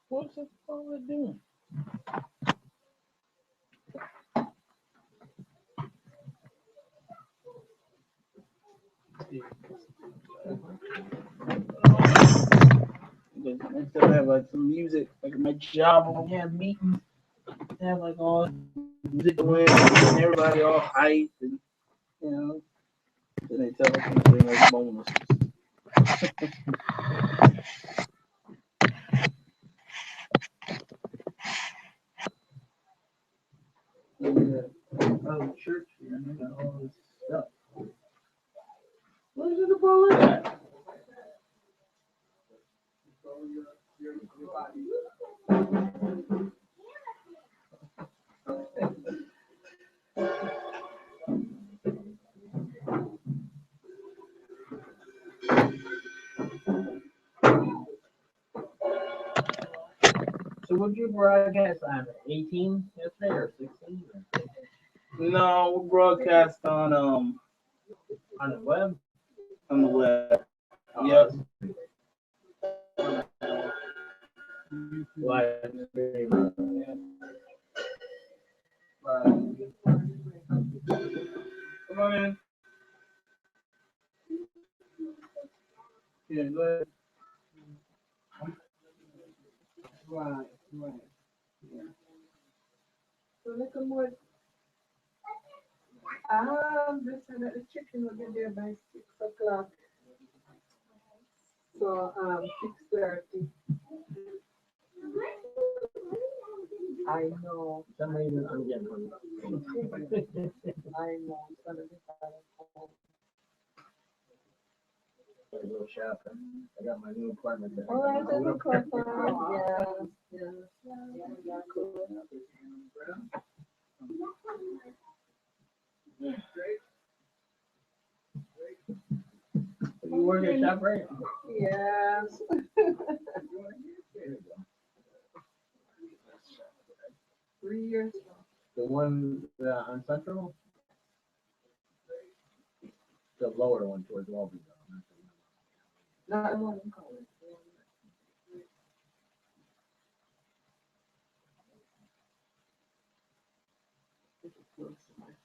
What's it forward doing? Instead of have like some music, like my job when we have meetings, they have like all music going and everybody all hyped and you know, then they tell us anything like bonuses. Yeah, oh, church here, and they got all this stuff. Where's the ball at? So what you broadcast on 18 yesterday or 16? No, we broadcast on the web. On the web. Yep. Live stream. Yeah. Come on in. Yeah, go ahead. Right, right. Yeah. So look at what they said that the chicken will be there by 6 o'clock. So 6:30. I know. For some reason I'm getting hungry. I know. It's gonna be bad at home. Gotta go shopping. I got my new apartment there. Oh, I did look at that. Yes, yes. Cool. You work at shop right? Yes. There you go. 3 years. The one on Central? The lower one towards Walby. Not the one in college. This is close to my house.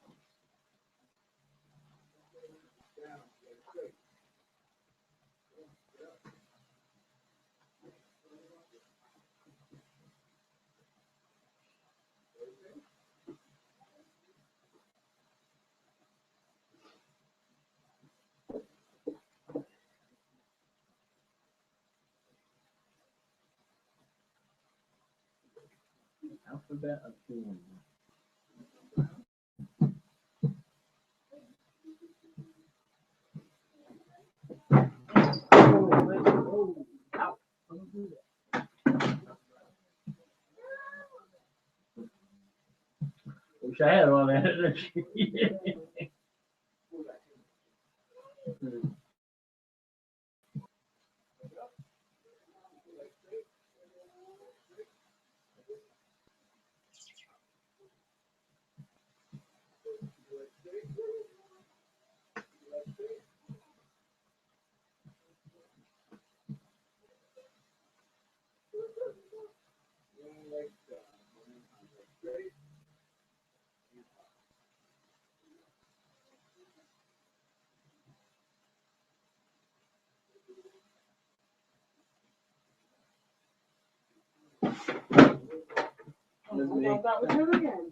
Alphabet of Doom. Oh, ow. Don't do that. Wish I had all that energy.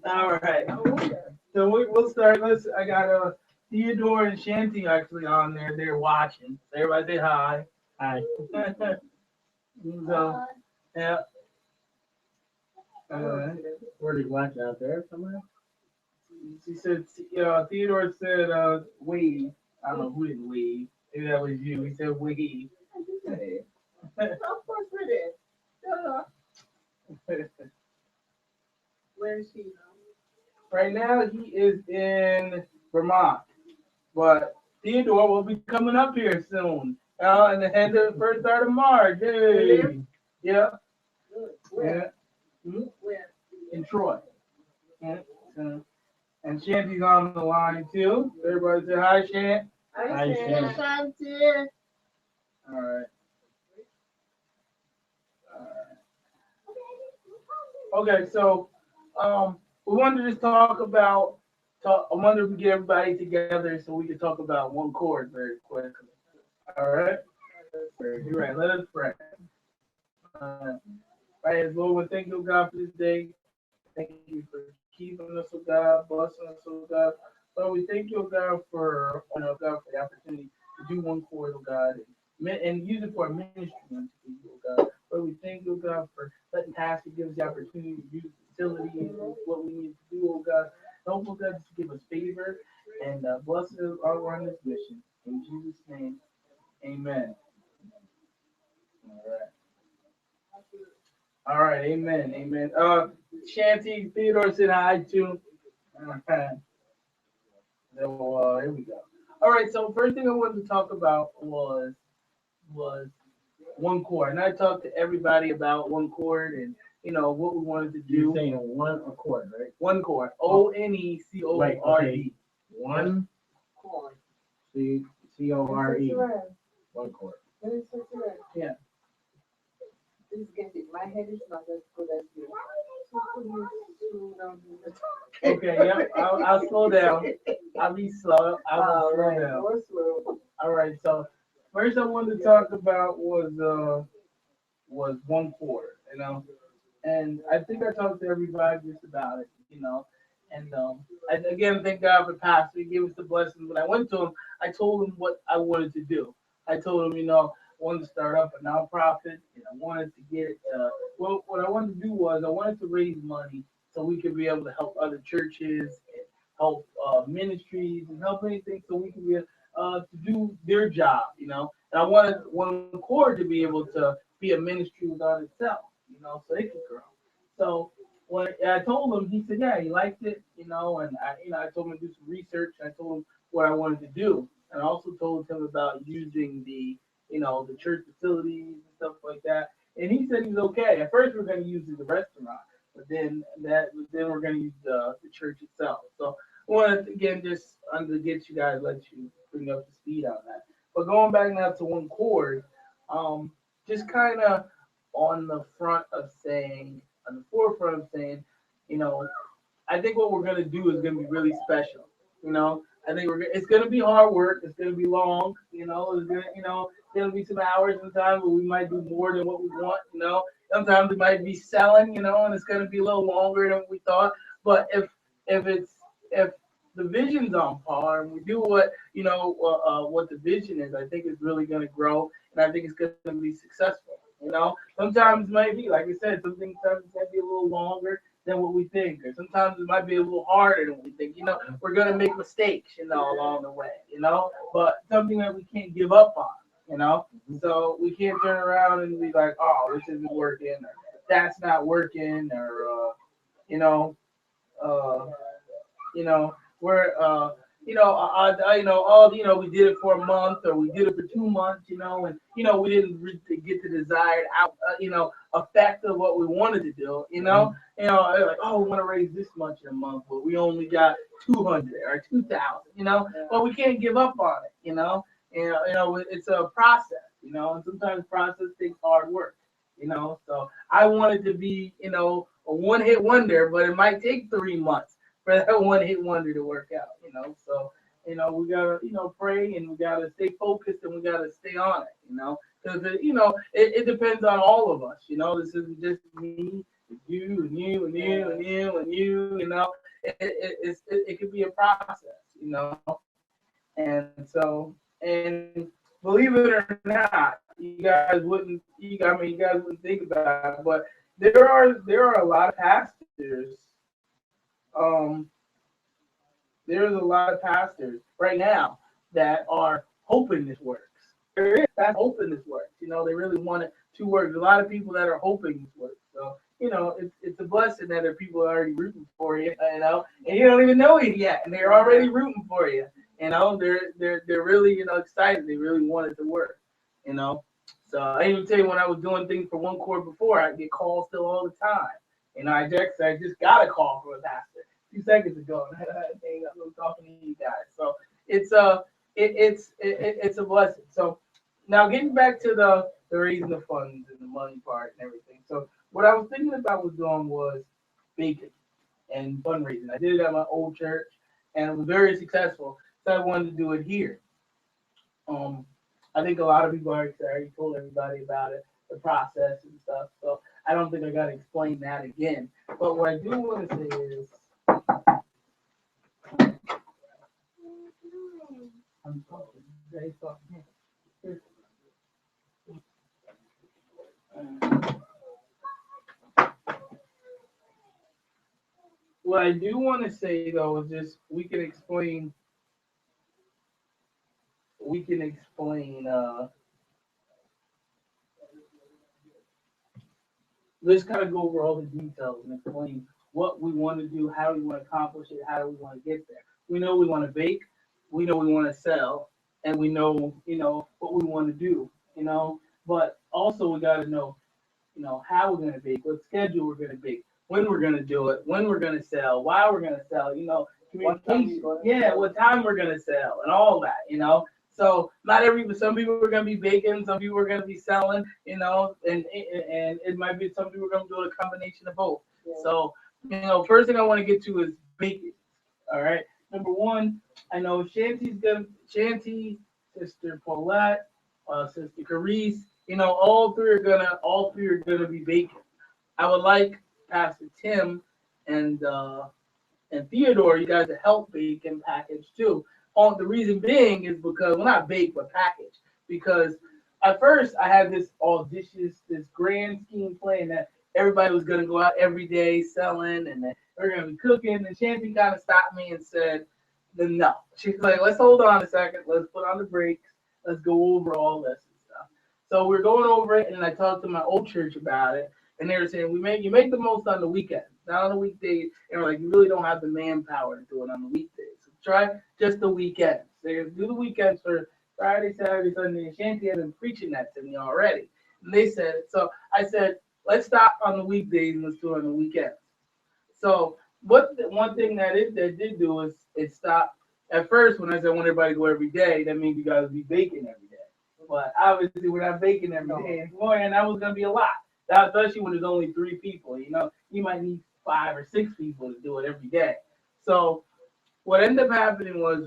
All right. So we'll start. I got Theodore and Shanty actually on there. They're watching. Everybody say hi. Hi. So, yeah. Where did he watch out there somewhere? She said, Theodore said, wave. I don't know who didn't wave. Maybe that was you. He said wave. Of course we did. Where is he now? Right now, he is in Vermont, but Theodore will be coming up here soon. In the end of the first start of March. Hey. Yeah. Where? Yeah. Where? In Troy. Yeah. And Shanty's on the line too. Everybody say hi, Shant. Hi, Shanty. All right. Okay, so we wanted to just talk about. I wanted to get everybody together so we could talk about one chord very quickly. All right. You're right. Let us pray. Right, as Lord, we thank you, God, for this day. Thank you for keeping us, oh God, blessing us, oh God. Lord, we thank you, oh God, God, for the opportunity to do one chord, oh God, and use it for a ministry unto you, oh God. Lord, we thank you, oh God, for letting Pastor give us the opportunity to use the facility and what we need to do, oh God. Help, oh God, to give us favor and bless us all on this mission. In Jesus' name, amen. All right. All right, amen, amen. Shanty, Theodore said hi too. So here we go. All right, so first thing I wanted to talk about was one chord, and I talked to everybody about one chord and what we wanted to do. You're saying one accord, right? One chord, ONECORD. Okay. One CORE. One chord. Yeah. This is getting my head is not as good as yours. So could you slow down a little? Okay, yeah, I'll slow down. I'll be slow. I'll slow Right, down. more slow. All right, so first I wanted to talk about was one chord, and I think I talked to everybody just about it, and again, thank God for Pastor. He gave us the blessings. When I went to him, I told him what I wanted to do. I told him, I wanted to start up a nonprofit, and I wanted to get it. Well, what I wanted to do was I wanted to raise money so we could be able to help other churches and help ministries and help anything so we can be to do their job, And I wanted one chord to be able to be a ministry without itself, so it could grow. So when I told him, he said, yeah, he liked it, and I told him to do some research. And I told him what I wanted to do, and I also told him about using the church facilities and stuff like that. And he said he's okay. At first, we're going to use the restaurant, but then we're going to use the church itself. So I wanted to, again just to get you guys, let you bring up the speed on that. But going back now to one chord, just kind of on the forefront of saying, you know, I think what we're gonna do is gonna be really special. I think it's gonna be hard work. It's gonna be long. There'll be some hours sometimes where we might do more than what we want. Sometimes we might be selling. And it's gonna be a little longer than we thought. But if the vision's on par and we do what the vision is, I think it's really gonna grow, and I think it's gonna be successful. Sometimes it might be like I said, sometimes it might be a little longer than what we think, or sometimes it might be a little harder than we think. We're gonna make mistakes, along the way, but something that we can't give up on. So we can't turn around and be like, oh, this isn't working, or that's not working, or you know, uh, you know, where we did it for a month or we did it for 2 months, and we didn't really get the desired effect of what we wanted to do, like, oh, we want to raise this much in a month, but we only got 200 or 2,000, but we can't give up on it, it's a process, and sometimes process takes hard work, so I wanted to be, a one-hit wonder, but it might take 3 months for that one-hit wonder to work out, so we gotta pray, and we gotta stay focused, and we gotta stay on it, because it depends on all of us, this isn't just me, it's you and you and you and you and it could be a process, and so, and believe it or not, you guys wouldn't think about it, but there are a lot of pastors. um there's a lot of pastors right now that are hoping this works. There is that's hoping this works. They really want it to work. There's a lot of people that are hoping this works. So, it's a blessing that there are people already rooting for you, and you don't even know it yet, and they're already rooting for you. They're really, excited. They really want it to work. You know. So I even tell you, when I was doing things for one chord before, I get calls still all the time. I just got a call from a pastor few seconds ago, and I was talking to you guys. So it's it's a blessing. So now getting back to the raising the funds and the money part and everything. So what I was thinking about was doing was baking and fundraising. I did it at my old church, and it was very successful. So I wanted to do it here. Um, I think a lot of people already told everybody about it, the process and stuff. So I don't think I got to explain that again. But what I do want to say is, I'm talking. Jay's talking. What I do want to say though is just we can explain let's kind of go over all the details and explain what we want to do, how we want to accomplish it, how we want to get there. We know we want to bake, we know we want to sell, and we know, what we want to do, but also we got to know, how we're going to bake, what schedule we're going to bake, when we're going to do it, when we're going to sell, why we're going to sell, communication, yeah, what time we're going to sell, and all that. So not some people are going to be baking, some people are going to be selling, and it might be some people are going to do a combination of both. Yeah. So, first thing I want to get to is baking. All right. Number one, I know Shanty, Sister Paulette, Sister Carice, all three are gonna be baking. I would like Pastor Tim and Theodore, you guys to help bake and package too. The reason being is because, well, not bake but package, because at first I had this audacious, this grand scheme plan that everybody was gonna go out every day selling, and that we're gonna be cooking. And Shanty kind of stopped me and said, "No." She's like, "Let's hold on a second. Let's put on the brakes. Let's go over all this and stuff." So we're going over it, and I talked to my old church about it, and they were saying, you make the most on the weekends, not on the weekdays. And we're like, you really don't have the manpower to do it on the weekdays. So try just the weekends. They do the weekends for Friday, Saturday, Sunday. And Shanty had been preaching that to me already, and they said it. So I said, let's stop on the weekdays and let's do it on the weekends. So one thing that did do is it stopped. At first, when I said I want everybody to go every day, that means you guys be baking every day. But obviously, we're not baking every day anymore, and that was going to be a lot. Especially when there's only 3 people. You might need 5 or 6 people to do it every day. So what ended up happening was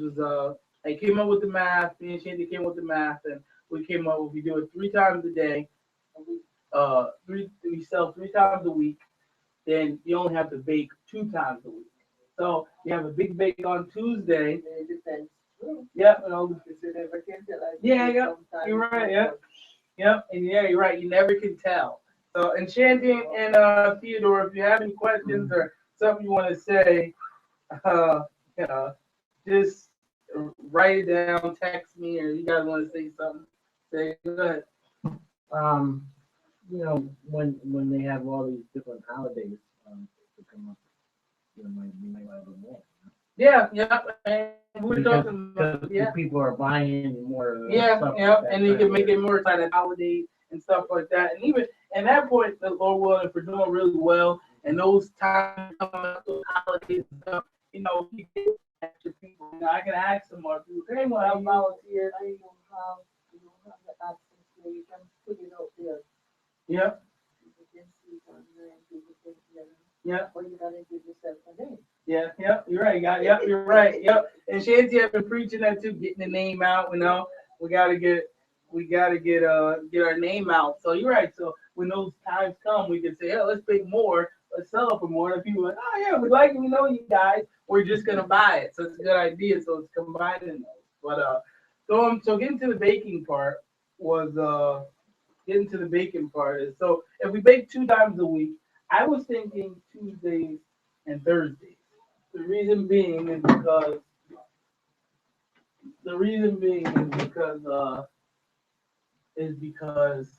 I came up with the math. Me and Shandy came up with the math, and we came up with we do it 3 times a day. We sell 3 times a week. Then you only have to bake 2 times a week. So you have a big bake on Tuesday. It depends. Yep. Yeah, You're right. Yep. And yeah, you're right. You never can tell. So, and Shanty and Theodore, if you have any questions or something you want to say, you know, just write it down, text me, or you guys want to say something, go ahead. When they have all these different holidays to come up, you might want to do more. Yeah. And we're Because talking about, people are buying more. Stuff and you can make it more exciting holidays and stuff like that. And even at that point, the Lord willing, if we're doing really well, and those times coming up, those holidays and stuff, you get extra people. I can ask some more people. Hey, want to volunteer? You don't have the access where you can put it out there. Yep. People can see it on there and people can, Yeah. or you gotta give yourself a name. Yeah, you're right. You're right. Yep. And Shanty have been preaching that too, getting the name out. We gotta get our name out. So you're right. So when those times come, we can say, hey, let's bake more, let's sell it for more. And people are like, oh yeah, we like it, we know you guys. We're just gonna buy it. So it's a good idea. So it's combining those. But so getting to the baking part is so if we bake 2 times a week, I was thinking Tuesdays and Thursdays. The reason being is because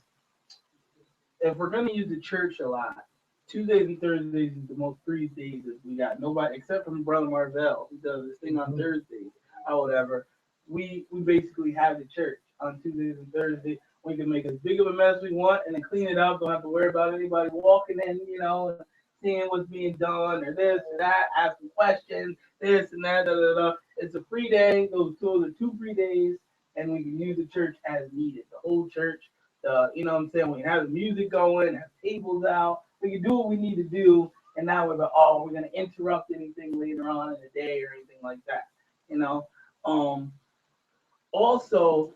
if we're gonna use the church a lot, Tuesdays and Thursdays is the most free days that we got. Nobody except from Brother Marvell, who does this thing on Thursdays or whatever. We basically have the church on Tuesdays and Thursdays. We can make as big of a mess we want and then clean it up. Don't have to worry about anybody walking in, seeing what's being done or this or that, asking questions, this and that, da, da, da. It's a free day. Those are 2 free days, and we can use the church as needed. The whole church, you know what I'm saying? We can have the music going, have tables out. We can do what we need to do, and now we're going to interrupt anything later on in the day or anything like that, you know? Also,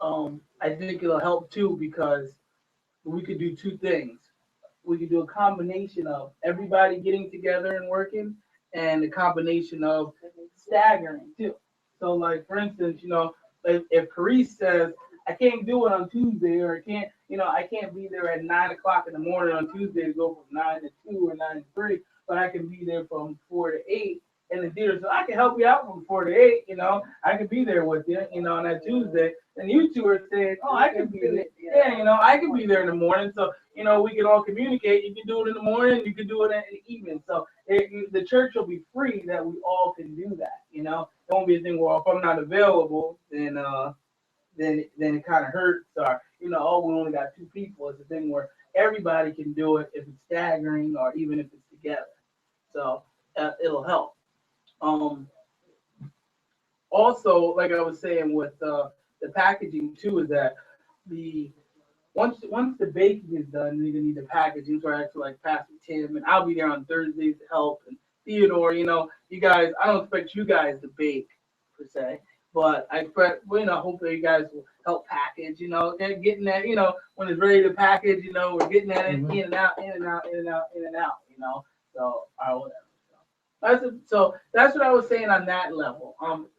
I think it'll help too because we could do 2 things. We could do a combination of everybody getting together and working, and a combination of staggering too. So, like for instance, if Carice says I can't do it on Tuesday, or I can't be there at 9 o'clock in the morning on Tuesday to go from 9 to 2 or 9 to 3, but I can be there from 4 to 8 in the theater, so I can help you out from 4 to 8. I can be there with you, on that Tuesday. And you two are saying, oh, I can be there. Yeah, I can be there in the morning. So, we can all communicate. You can do it in the morning. You can do it in the evening. So the church will be free that we all can do that. It won't be a thing where if I'm not available, then it kind of hurts. Or, oh, we only got 2 people. It's a thing where everybody can do it if it's staggering or even if it's together. So it'll help. Also, like I was saying with the packaging too, is that once the baking is done, you're gonna need the packaging. So I actually like Pastor Tim, and I'll be there on Thursdays to help. And Theodore, you guys, I don't expect you guys to bake per se, but I expect, hopefully you guys will help package. They're getting that, when it's ready to package, we're getting that in and out, in and out, in and out, in and out. So whatever. So that's what I was saying on that level.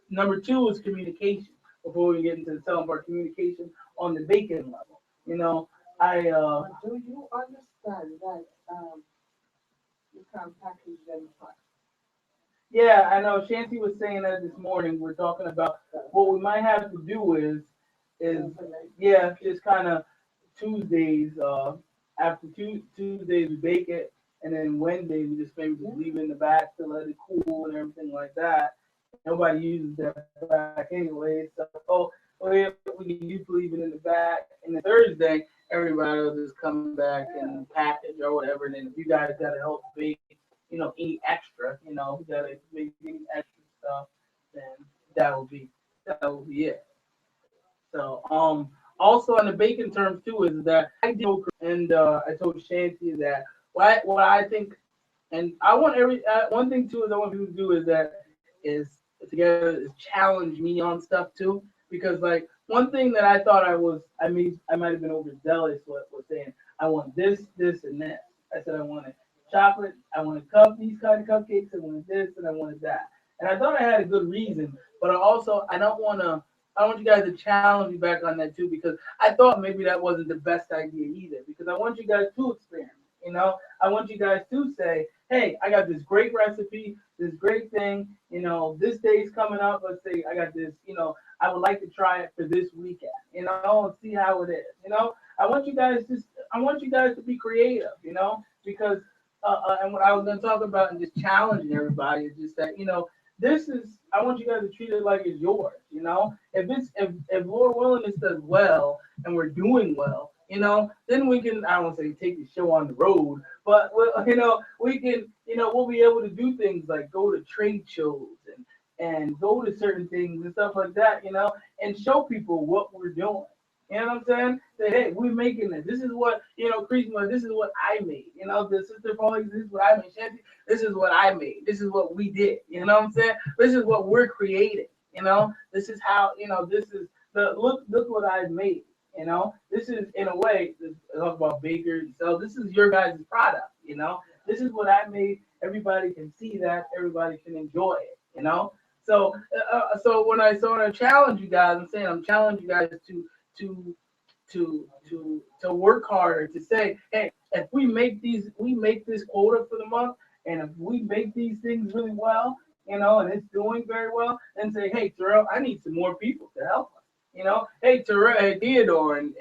Number 2 is communication. Before we get into the selling part, communication on the baking level. Do you understand that you can package them fast? Yeah, I know. Shanti was saying that this morning. We're talking about what we might have to do is just kind of Tuesdays. After Tuesdays we bake it, and then Wednesday we just maybe just leave it in the back to let it cool and everything like that. Nobody uses that back anyway. So, yeah, we can usually leave it in the back. And then Thursday, everybody will just come back and package or whatever. And then if you guys got to help bake, any extra, we got to make any extra stuff, then that will be it. So, also on the baking terms too is that I do, and I told Shanti that what I think, and I want one thing too is I want people to do is together is challenge me on stuff too, because like one thing that I thought I might have been overzealous was saying I want this and that. I said I wanted chocolate, I wanted these kind of cupcakes, I wanted this and I wanted that, and I thought I had a good reason, but I want you guys to challenge me back on that too, because I thought maybe that wasn't the best idea either, because I want you guys to experiment. I want you guys to say, hey, I got this great recipe, this great thing, this day's coming up. Let's say I got this, I would like to try it for this weekend, and see how it is. I want you guys to be creative, because and what I was going to talk about and just challenging everybody is just that, I want you guys to treat it like it's yours, if Lord willing this does well and we're doing well, then we can, I don't want to say take the show on the road, but we can, we'll be able to do things like go to trade shows and go to certain things and stuff like that, and show people what we're doing. You know what I'm saying? Say, hey, we're making this. This is what, Christmas, this is what I made. The sister Polly, this is what I made. Shanti, this is what I made. This is what we did. You know what I'm saying? This is what we're creating. This is how, this is look what I've made. This is in a way, talk about bakers. So this is your guys' product. This is what I made. Everybody can see that. Everybody can enjoy it. So when I challenge you guys, I'm challenging you guys to work harder, to say, hey, if we make this quota for the month, and if we make these things really well, and it's doing very well, then say, hey, Terrell, I need some more people to help us. Hey, Terrell, hey, Theodore, and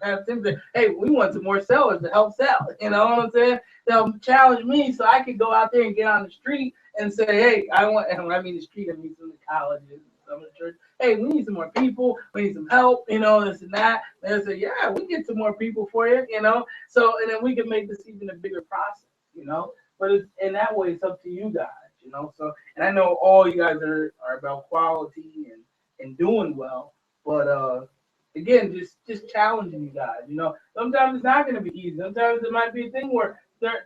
have Tim say, hey, we want some more sellers to help sell. You know what I'm saying? They'll challenge me so I can go out there and get on the street and say, hey, and when I mean the street, I mean some of the colleges, some of the church. Hey, we need some more people. We need some help, this and that. And they say, yeah, we get some more people for you, So, and then we can make this even a bigger process, But it's in that way, it's up to you guys. So, and I know all you guys are about quality and doing well, but again, just challenging you guys. Sometimes it's not going to be easy. Sometimes it might be a thing where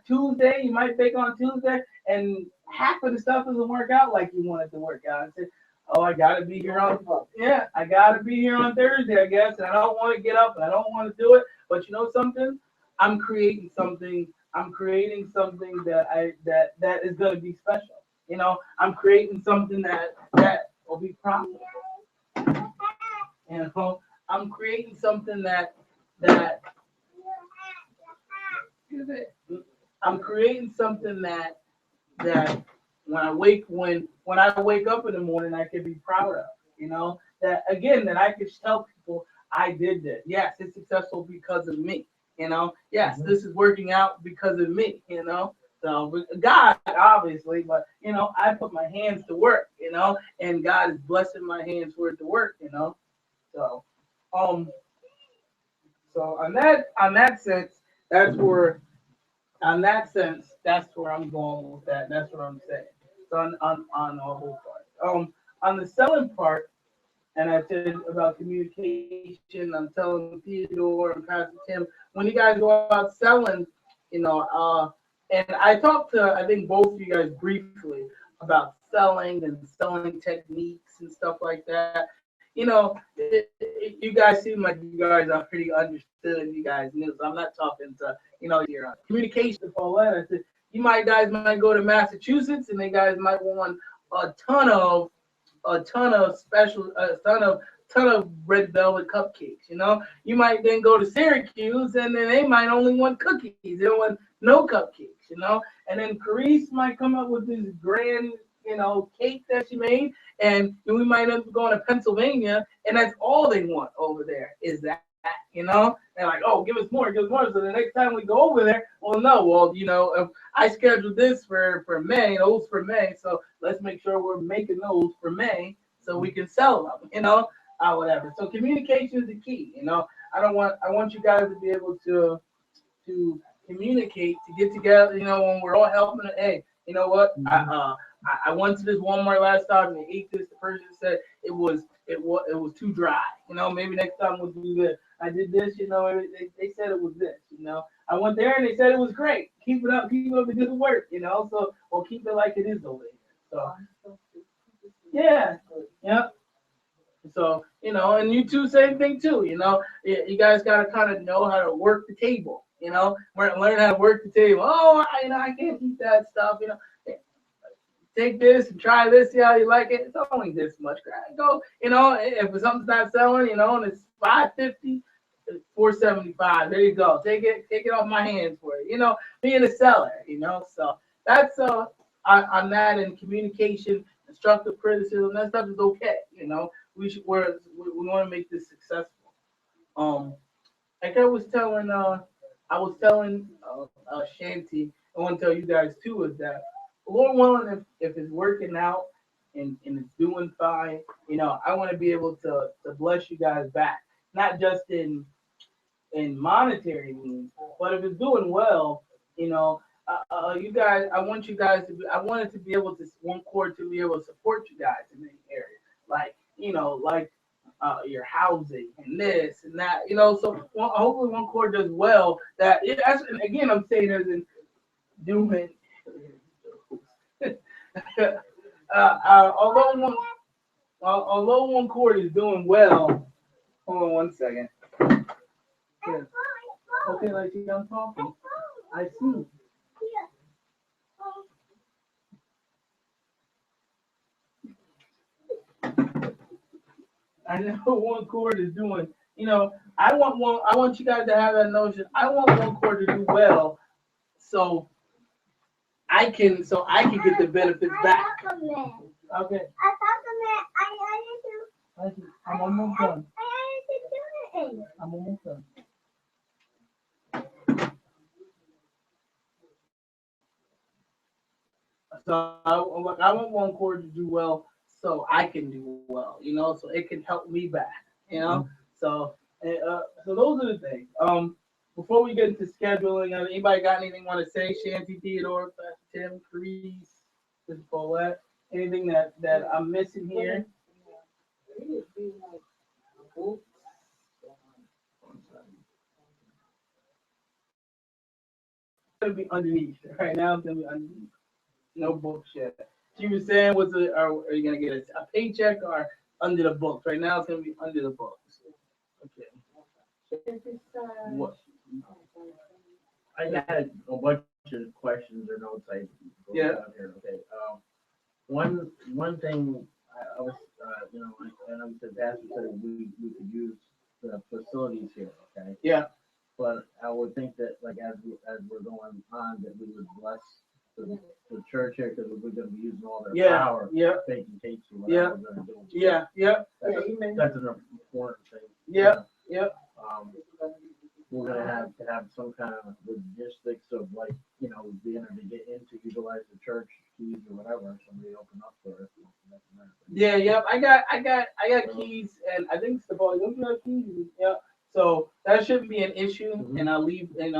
Tuesday you might bake on Tuesday, and half of the stuff doesn't work out like you want it to work out. And say, oh, I got to be here on I got to be here on Thursday, I guess, and I don't want to get up and I don't want to do it. But you know something? I'm creating something. I'm creating something that is going to be special. I'm creating something that will be profitable. I'm creating something that I'm creating something that when I wake up in the morning I can be proud of. That again that I can tell people I did this. Yes, it's successful because of me. Yes, this is working out because of me. So God obviously, but I put my hands to work. And God is blessing my hands for it to work. So so on that sense, that's where that's where I'm going with that. That's what I'm saying. So on the whole part. On the selling part, and I said about communication, I'm telling Theodore and Pastor Tim, when you guys go out selling, and I talked to I think both of you guys briefly about selling and selling techniques and stuff like that. You guys seem like you guys are pretty understood and you guys knew. So I'm not talking to your communication Paulette. I said guys might go to Massachusetts and they guys might want a ton of special ton of red velvet cupcakes. You might then go to Syracuse and then they might only want cookies. They don't want no cupcakes. And then Carice might come up with this grand cake that she made, and we might end up going to Pennsylvania, and that's all they want over there is that. They're like, oh, give us more. So the next time we go over there, if I scheduled this for May, those for May, so let's make sure we're making those for May so we can sell them, whatever. So communication is the key. I want you guys to be able to communicate, to get together, when we're all helping. Hey, you know what? I went to this Walmart last time and they ate this. The person said it was too dry. Maybe next time we'll do this. I did this. They said it was this. I went there and they said it was great. Keep it up the good work. So we'll keep it like it is over there. So yeah. So and you two same thing too. You guys gotta kind of know how to work the table. Learn how to work the table. Oh, I can't eat that stuff. Take this and try this, see how you like it. It's only this much. Go, if something's not selling, and it's $5.50, it's $4.75. There you go. Take it off my hands for it. Being a seller, So that's on that, and communication, constructive criticism, that stuff is okay. We want to make this successful. Like I was telling Shanti, I want to tell you guys too, is that Lord willing, if it's working out and it's doing fine, I want to be able to bless you guys back, not just in monetary means, but if it's doing well, you guys, I want it to be able to onecord to be able to support you guys in any area, like your housing and this and that, So hopefully onecord does well. And again, I'm saying as in doing. Although onecord is doing well, hold on one second. Yes. Okay, like I'm talking. I see. I know onecord is doing. I want you guys to have that notion. I want onecord to do well, so I can get the benefits back. Okay. I'm almost done. I'm almost done. So I want onecord to do well, so I can do well. So it can help me back. So so those are the things. before we get into scheduling, anybody got anything want to say? Shanty, Theodore, Pastor Tim, Crease, Miss Paulette, anything that I'm missing here? It would be like books. It's gonna be underneath. Right now, it's gonna be underneath. No books yet. She was saying, are you gonna get a paycheck or under the books? Right now, it's gonna be under the books. Okay. What? I had a bunch of questions or notes I wrote Yeah. down here. Okay. One thing I was, and I said, Pastor said we could use the facilities here. Okay. Yeah. But I would think that like as we're going on, that we would bless the church here because we're going to be using all their power, baking cakes or whatever we're going to do. Yeah. That's an important thing. Yeah. We're gonna have to have some kind of logistics of like, being able to get in to utilize the church keys or whatever. Somebody open up for us. Yeah. I got keys, and I think it's the ball. Don't you have keys? Yeah. So that shouldn't be an issue, and I'll leave. And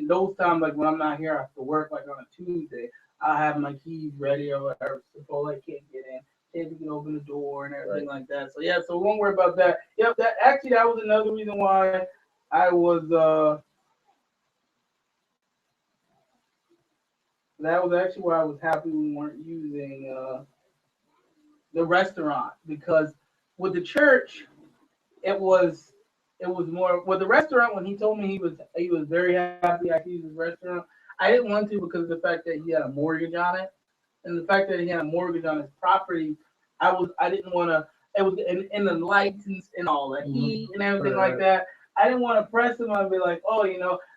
those times like when I'm not here after work, like on a Tuesday, I'll have my keys ready or whatever. So I can't get in. Can't even open the door and everything like that. So yeah, so we won't worry about that. Yep. That was another reason why I was that was actually why I was happy we weren't using the restaurant, because with the church it was more with the restaurant. When he told me he was very happy I could use his restaurant, I didn't want to because of the fact that he had a mortgage on it, and the fact that he had a mortgage on his property. I didn't want to. It was in the lights and all that heat and everything like that. I didn't want to press him and be like, oh,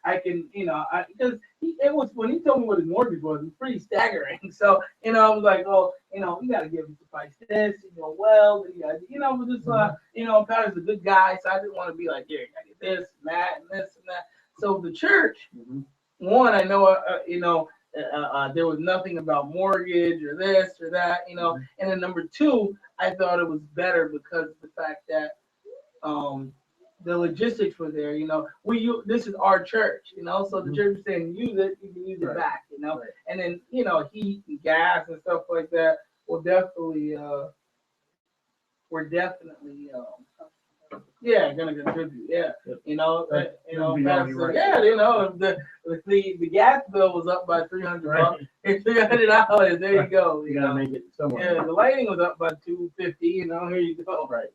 I can, because it was when he told me what his mortgage was, it was pretty staggering. So, I was like, oh, you got to give him the price this, well, was just, Patter's a good guy, so I didn't want to be like, here, I get this and that and this and that. So the church, one, I know, there was nothing about mortgage or this or that, and then number two, I thought it was better because of the fact that, the logistics were there, this is our church, so the church is saying use it, you can use it back, and then, heat and gas and stuff like that will definitely, we're definitely, gonna contribute, the gas bill was up by $300, $300, there you go. You gotta make it somewhere. Yeah, the lighting was up by $250, here you go. Right.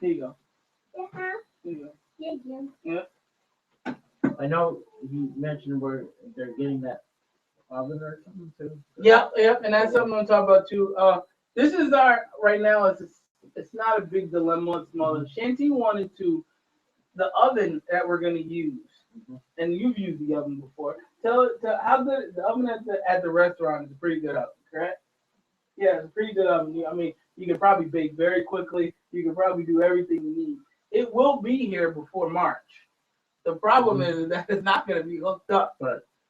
Here you go. Here you go. Yeah. I know he mentioned where they're getting that oven or something too. Yeah, and that's something I'm talking about too. This is right now. It's not a big dilemma. It's smaller. Shanty wanted the oven that we're gonna use, and you've used the oven before. Tell how good the oven at the restaurant is a pretty good oven, correct? Yeah, it's a pretty good oven. I mean, you can probably bake very quickly. You can probably do everything you need. It will be here before March. The problem is that it's not going to be hooked up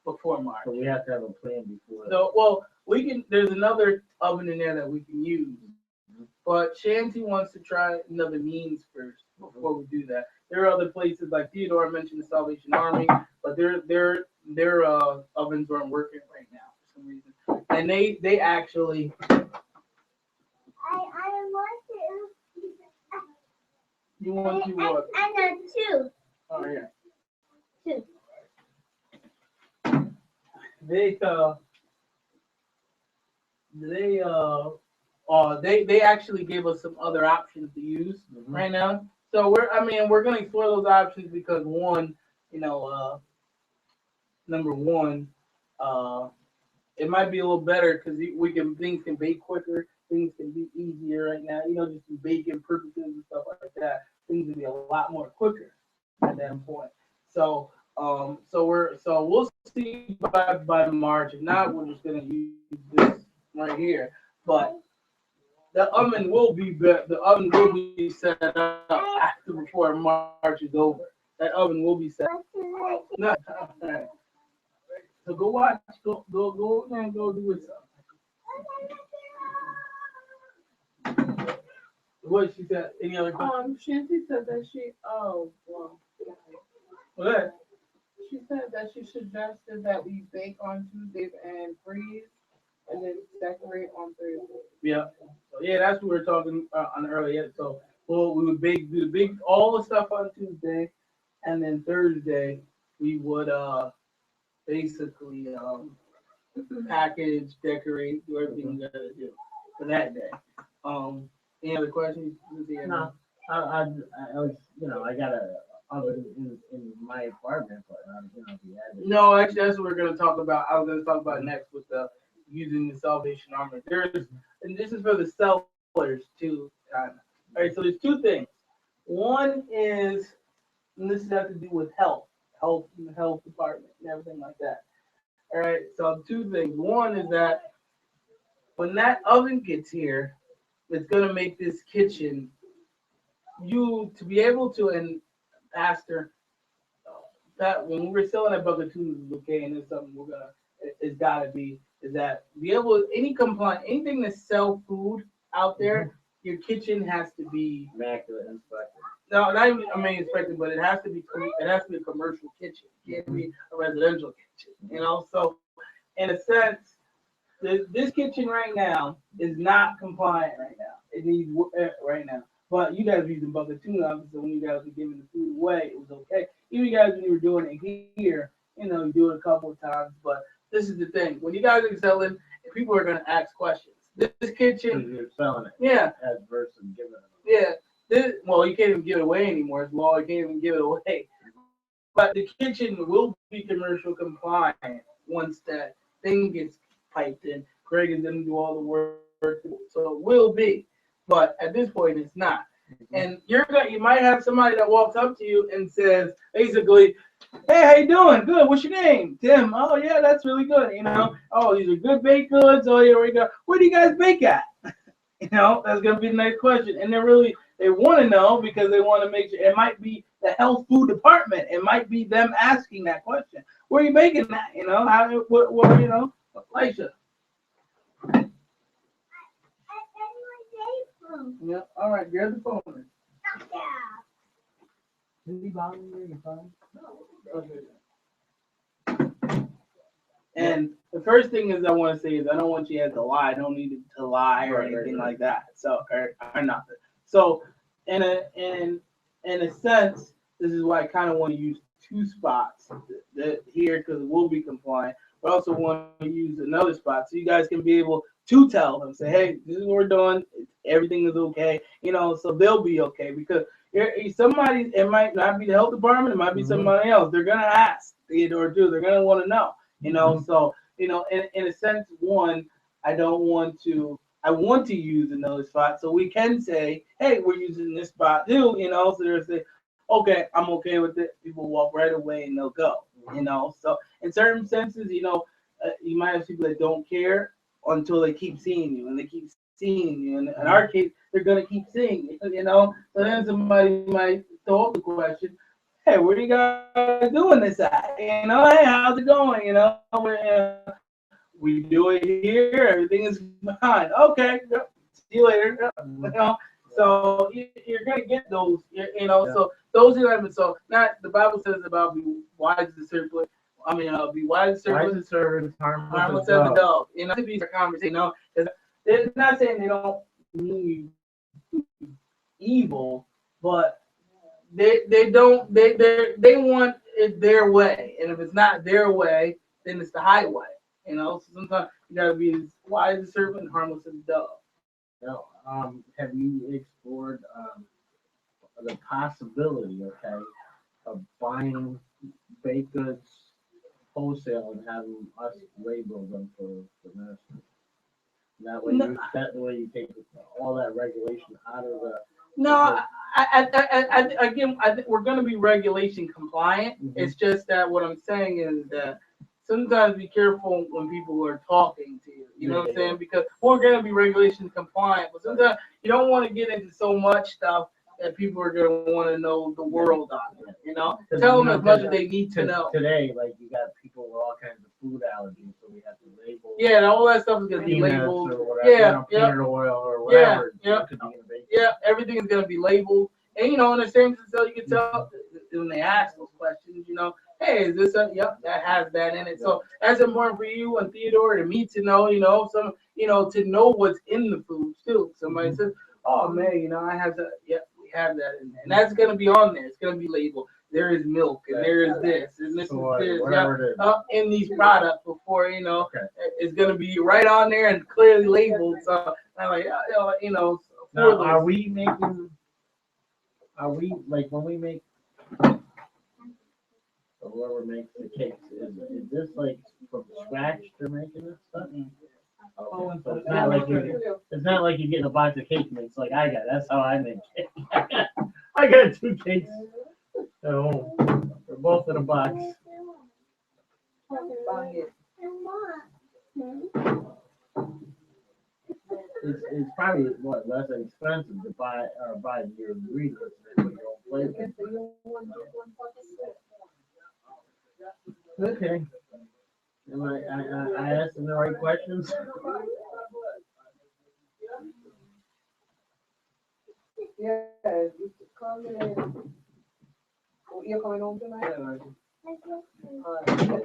before March. So we have to have a plan before. So, well, we can. There's another oven in there that we can use, but Shanty wants to try another means first before we do that. There are other places like Theodore mentioned the Salvation Army, but their ovens aren't working right now for some reason, and they actually. I want to. You want to what? I know two. Oh yeah. Two. They actually gave us some other options to use right now. So we're gonna explore those options because one, number one, it might be a little better because things can bake quicker, things can be easier right now. Just for baking purposes and stuff like that, things will be a lot more quicker at that point. So we'll see by March. If not, we're just gonna use this right here. But the oven will be set up before March is over. That oven will be set up. No, all right. So go watch. Go and go do it. What she said? Any other questions? Shanty said that What? she said that she suggested that we bake on Tuesdays and freeze, and then decorate on Thursdays. Yeah. So yeah, that's what we were talking on earlier. So well, we would bake all the stuff on Tuesday, and then Thursday we would basically package, decorate, do everything we gotta do for that day. Any other questions? No, I was, I got a oven in my apartment, but if you had it. No, actually, that's what we're gonna talk about. I was gonna talk about next with the using the Salvation Army. And this is for the sellers too. All right, so there's two things. One is, and this has to do with health in the health department and everything like that. All right, so two things. One is that when that oven gets here, it's gonna make this kitchen you to be able to, and Pastor, that when we were selling that bucket of tuna, okay, and it's something it's gotta be, is that be able anything to sell food out there, your kitchen has to be Immaculate inspected. no, not even inspected, but it has to be a commercial kitchen. It can't be a residential kitchen, So in a sense, this kitchen right now is not compliant right now. It needs right now. But you guys were using bucket tuna, obviously when you guys were giving the food away, it was okay. Even you guys when you were doing it here, you do it a couple of times. But this is the thing: when you guys are selling, people are gonna ask questions. This kitchen, You're selling it. Yeah. As versus giving it. Yeah. Well, you can't even give it away anymore. It's law. You can't even give it away. But the kitchen will be commercial compliant once that thing gets piped in. Craig is going to do all the work, so it will be. But at this point, it's not. And you might have somebody that walks up to you and says, basically, "Hey, how you doing? Good. What's your name? Tim. Oh yeah, that's really good. Oh, these are good baked goods. Oh, here we go. Where do you guys bake at?" That's gonna be the next question. And they want to know because they want to make sure. It might be the health food department. It might be them asking that question. Where are you making that? Elisha. Yeah. All right. Grab the phone. Is he bothering you? You're fine. Okay. And the first thing is I want to say is I don't want you to lie. I don't need to lie or anything like that. So or nothing. So in a sense, this is why I kind of want to use two spots here because it will be compliant. But I also want to use another spot so you guys can be able to tell them, say, "Hey, this is what we're doing. Everything is okay." So they'll be okay because somebody. It might not be the health department. It might be somebody else. They're gonna ask or do. They're gonna want to know. So in a sense, one, I want to use another spot so we can say, "Hey, we're using this spot too." So they'll say, "Okay, I'm okay with it." People walk right away and they'll go. So in certain senses, you might have people that don't care until they keep seeing you, and they keep seeing you. And in our case, they're gonna keep seeing you. So then somebody might throw up the question, "Hey, where are you guys doing this at? Hey, how's it going? We do it here. Everything is fine. Okay, see you later." So you're gonna get those. So those are them. So not the Bible says about be wise as a serpent. Be wise as a serpent, harmless as a dove. To be a conversation. It's not saying they don't mean evil, but they want it their way, and if it's not their way, then it's the highway. So sometimes you gotta be as wise as a serpent, harmless as a dove. Have you explored the possibility, of buying baked goods wholesale and having us label them for ministry? That way, you take all that regulation out of the. No, I think we're going to be regulation compliant. It's just that what I'm saying is that sometimes be careful when people are talking to you. You know what I'm saying? Because we're going to be regulation compliant, but sometimes you don't want to get into so much stuff that people are going to want to know the world on it. Tell them as much as they need to know. Today, you got people with all kinds of food allergies, so we have to label. Yeah, and all that stuff is going to be labeled. Or whatever, peanut oil or whatever. Yeah. Yeah, everything is gonna be labeled, and in the same sense, so you can tell when they ask those questions, hey, is this a, yep, that has that in it. So that's important for you and Theodore and me to know, to know what's in the foods too. Somebody says, oh man, I have that. Yep, we have that in there, and that's gonna be on there. It's gonna be labeled. There is milk, and there is this, and this is this. In these products before, it's gonna be right on there and clearly labeled. So I'm like, Now, are we like when we make, or whoever makes the cakes, is this like from scratch they're making this stuff? Okay, so it's not like you get a box of cake mix like I got. That's how I make cake. I got 2 cakes at home. They're both in a box. It's probably what less expensive to buy your ingredients than your own flavor. Okay. Am I asking the right questions? Yeah, you should come in. You're coming home tonight?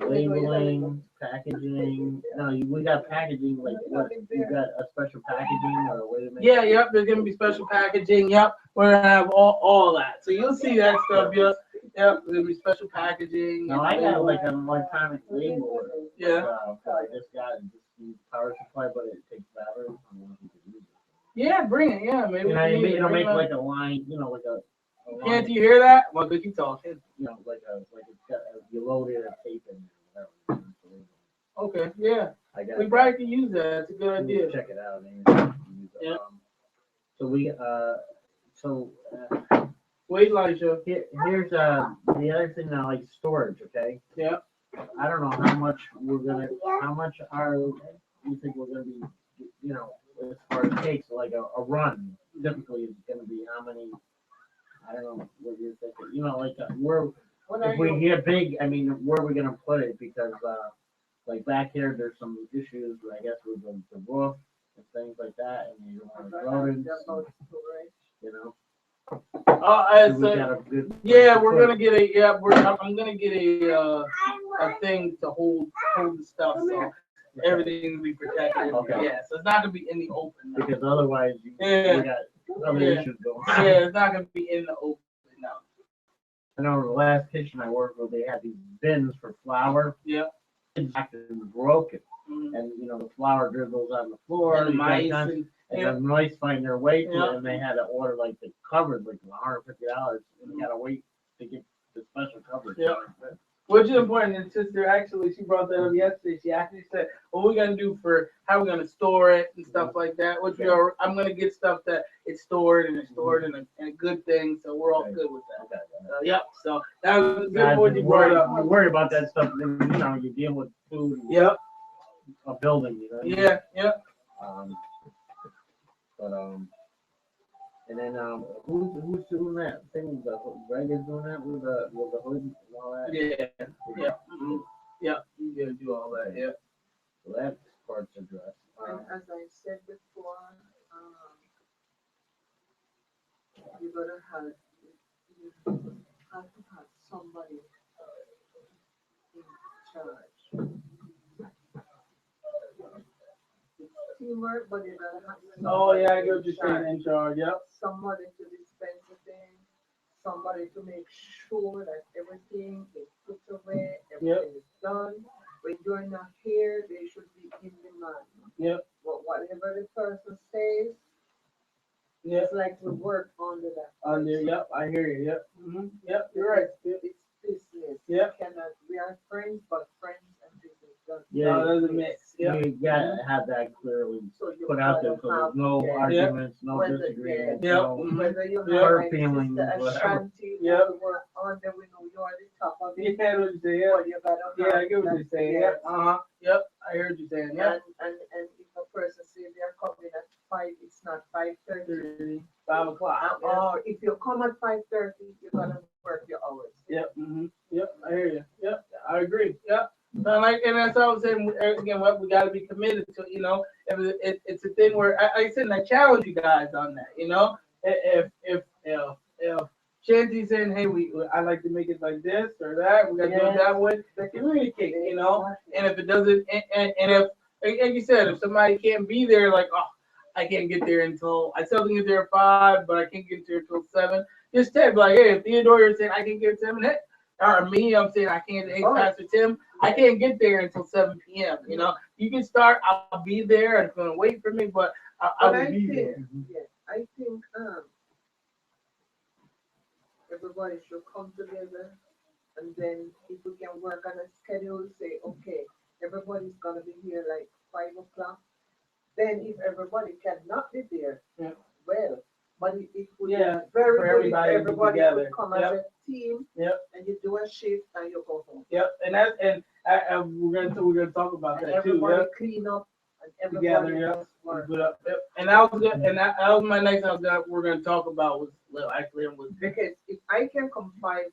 Labeling, packaging. No, we got packaging. Like what? You got a special packaging or a way to make? Yeah, yep. There's gonna be special packaging. Yep, we're gonna have all that. So you'll see that stuff. Yep. There's gonna be special packaging. No, I got like an electronic label. Yeah. I just got just power supply, but it takes battery. I don't know if you could use it. Yeah, bring it. Yeah, maybe. It'll make like a line. Like a. Can't you hear that? Well, good, keep talking. Like it's got you load it and tape it and whatever. Okay, yeah. I We probably can use that. It's a good idea. Check it out. Yeah. Wait, Elijah. Here's the other thing now, like storage. Okay. Yeah. I don't know how much you think we're gonna be, as far as cakes, like a run typically is gonna be how many. I don't know what you're thinking. If we get big, I mean, where are we gonna put it? Because like back here, there's some issues, I guess, with the roof and things like that, and you don't want rodents, we're gonna get I'm gonna get a thing to hold the stuff, so everything will be protected. Okay. Yeah, so it's not gonna be in the open. Because otherwise, we got other issues going. Yeah, it's not gonna be in the open now. I know the last kitchen I worked with, they had these bins for flour. Yeah. It's broken, and the flour dribbles on the floor, and mice, the mice find their way to it, and they had to order like the covers, like $150, and they had to wait to get the special coverage. Yeah. Which is important. And sister, actually, she brought that up yesterday. She actually said, "What we're gonna do for how we're gonna store it and stuff like that." Which I'm gonna get stuff that it's stored and it's stored in a good thing, so we're all good with that. Okay. Yep. So that was a good point you brought up. You worry about that stuff. You deal with food. Yep. A building. Yeah. Yep. And then who's doing that thing? Greg is doing that with the hood and all that. Yeah. Yeah. Mm-hmm. Yeah. You gotta do all that. Yeah. So that part's addressed. And as I said before, you gotta have to have somebody in charge. Teamwork, but you gotta have somebody. Oh yeah, I get what you're saying. In charge. Yep. Somebody to dispense the thing, somebody to make sure that everything is put away, everything is done. When you're not here, they should be in demand. Yep. But whatever the person says, it's like to work under that. Yep, I hear you. Yep. Mm-hmm. Yep, you're right. Yep. It's business. Yep. We are friends, but friends and business. Yeah, there's a mix. Yep. You gotta have that clearly put out there, so there's no arguments, no disagreements, no whether you hurt feelings, whatever. Ashanti, work on the window, you're the top of it. Yeah, what you're saying. I get what you're saying. Yep. Yep. I heard you saying. Yep. And if a person says they're coming at 5, it's not 5:30. 5 o'clock. Or if you come at 5:30, you gotta work your hours. Yep. Mm-hmm. Yep. I hear you. Yep. I agree. Yep. And that's what I was saying again. What we got to be committed to, it's a thing where I said, and I challenge you guys on that, if Shanty's saying, hey, I like to make it like this or that, we got to do it that way. They communicate, you know. And if it doesn't, and if like you said, if somebody can't be there, like I can't get there until I still can get there at 5, but I can't get there until 7. Just tell like, hey, if Theodore is saying I can get 7, hey, or me, I'm saying I can't. Hey, Pastor Tim, I can't get there until 7 p.m. You know, you can start. I'll be there. It's gonna wait for me, but I will be there. Yeah, I think everybody should come together, and then if we can work on a schedule, say, okay, everybody's gonna be here like 5 o'clock. Then if everybody cannot be there, Yeah. well, but it would Yeah, be very for good if everybody to be everybody together. could come Yep. as a team, Yep. and you do a shift and you go home. Yep, we're gonna talk about And that too. everybody Yep. clean up, and Together, everybody yep. just work. Yep. And that was good. And that was my next thing we're gonna talk about was actually was Because if I can come 5,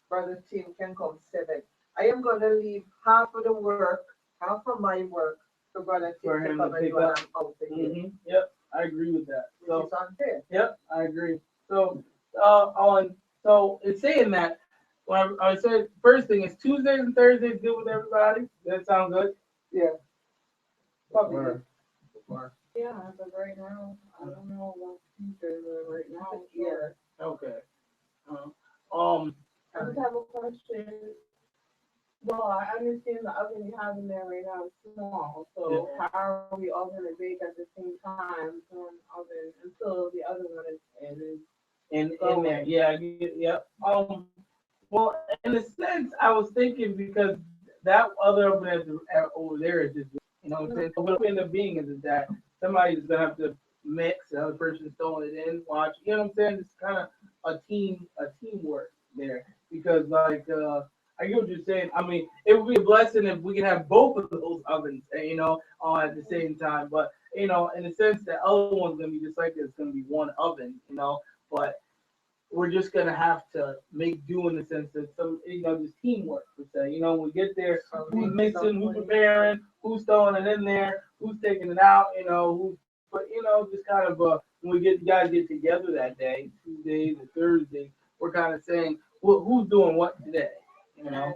brother Tim can come 7. I am gonna leave half of the work, half of my work for brother Tim for to him come to and pick do, and up. I'm out of here. Mm-hmm. Yep, I agree with that. Which So is unfair. yep, I agree. So in saying that, when I said first thing is Tuesdays and Thursdays good with everybody. That sound good? Yeah. Or- Yeah, but right now, I don't know about future, but right now, Yeah. Okay. I just have a question. Well, I understand the oven you have in there right now is small, so how are we all gonna bake at the same time in one oven until the other one is in there. Yeah, yep. Well, in a sense, I was thinking because that other oven over there is just, you know what I'm saying? So what it end up being is that somebody's gonna have to mix, the other person's throwing it in, watch. You know what I'm saying? It's kind of a teamwork there because like I get what you're saying. I mean, it would be a blessing if we could have both of those ovens, you know, on at the same time. But you know, in a sense, the other one's gonna be just like it's gonna be one oven, you know. But we're just gonna have to make do in the sense that some, you know, just teamwork per se. You know, when we get there, who's mixing, who's preparing, who's throwing it in there, who's taking it out, you know, but you know, just kind of when you guys get together that day, Tuesdays or Thursdays, we're kind of saying, well, who's doing what today, you know?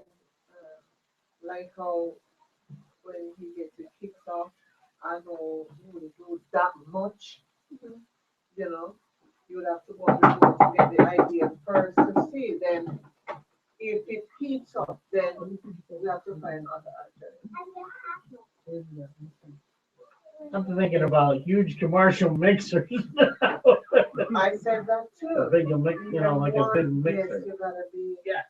Like how when he gets his kicks off, I know he wouldn't do that much. You know, you would have to go on the board to get the idea first to see. Then, if it heats up, then we have to find other alternatives. I'm thinking about huge commercial mixers. I said that too. A big mix, you know, like a big Yes, mixer. you gotta be. Yes.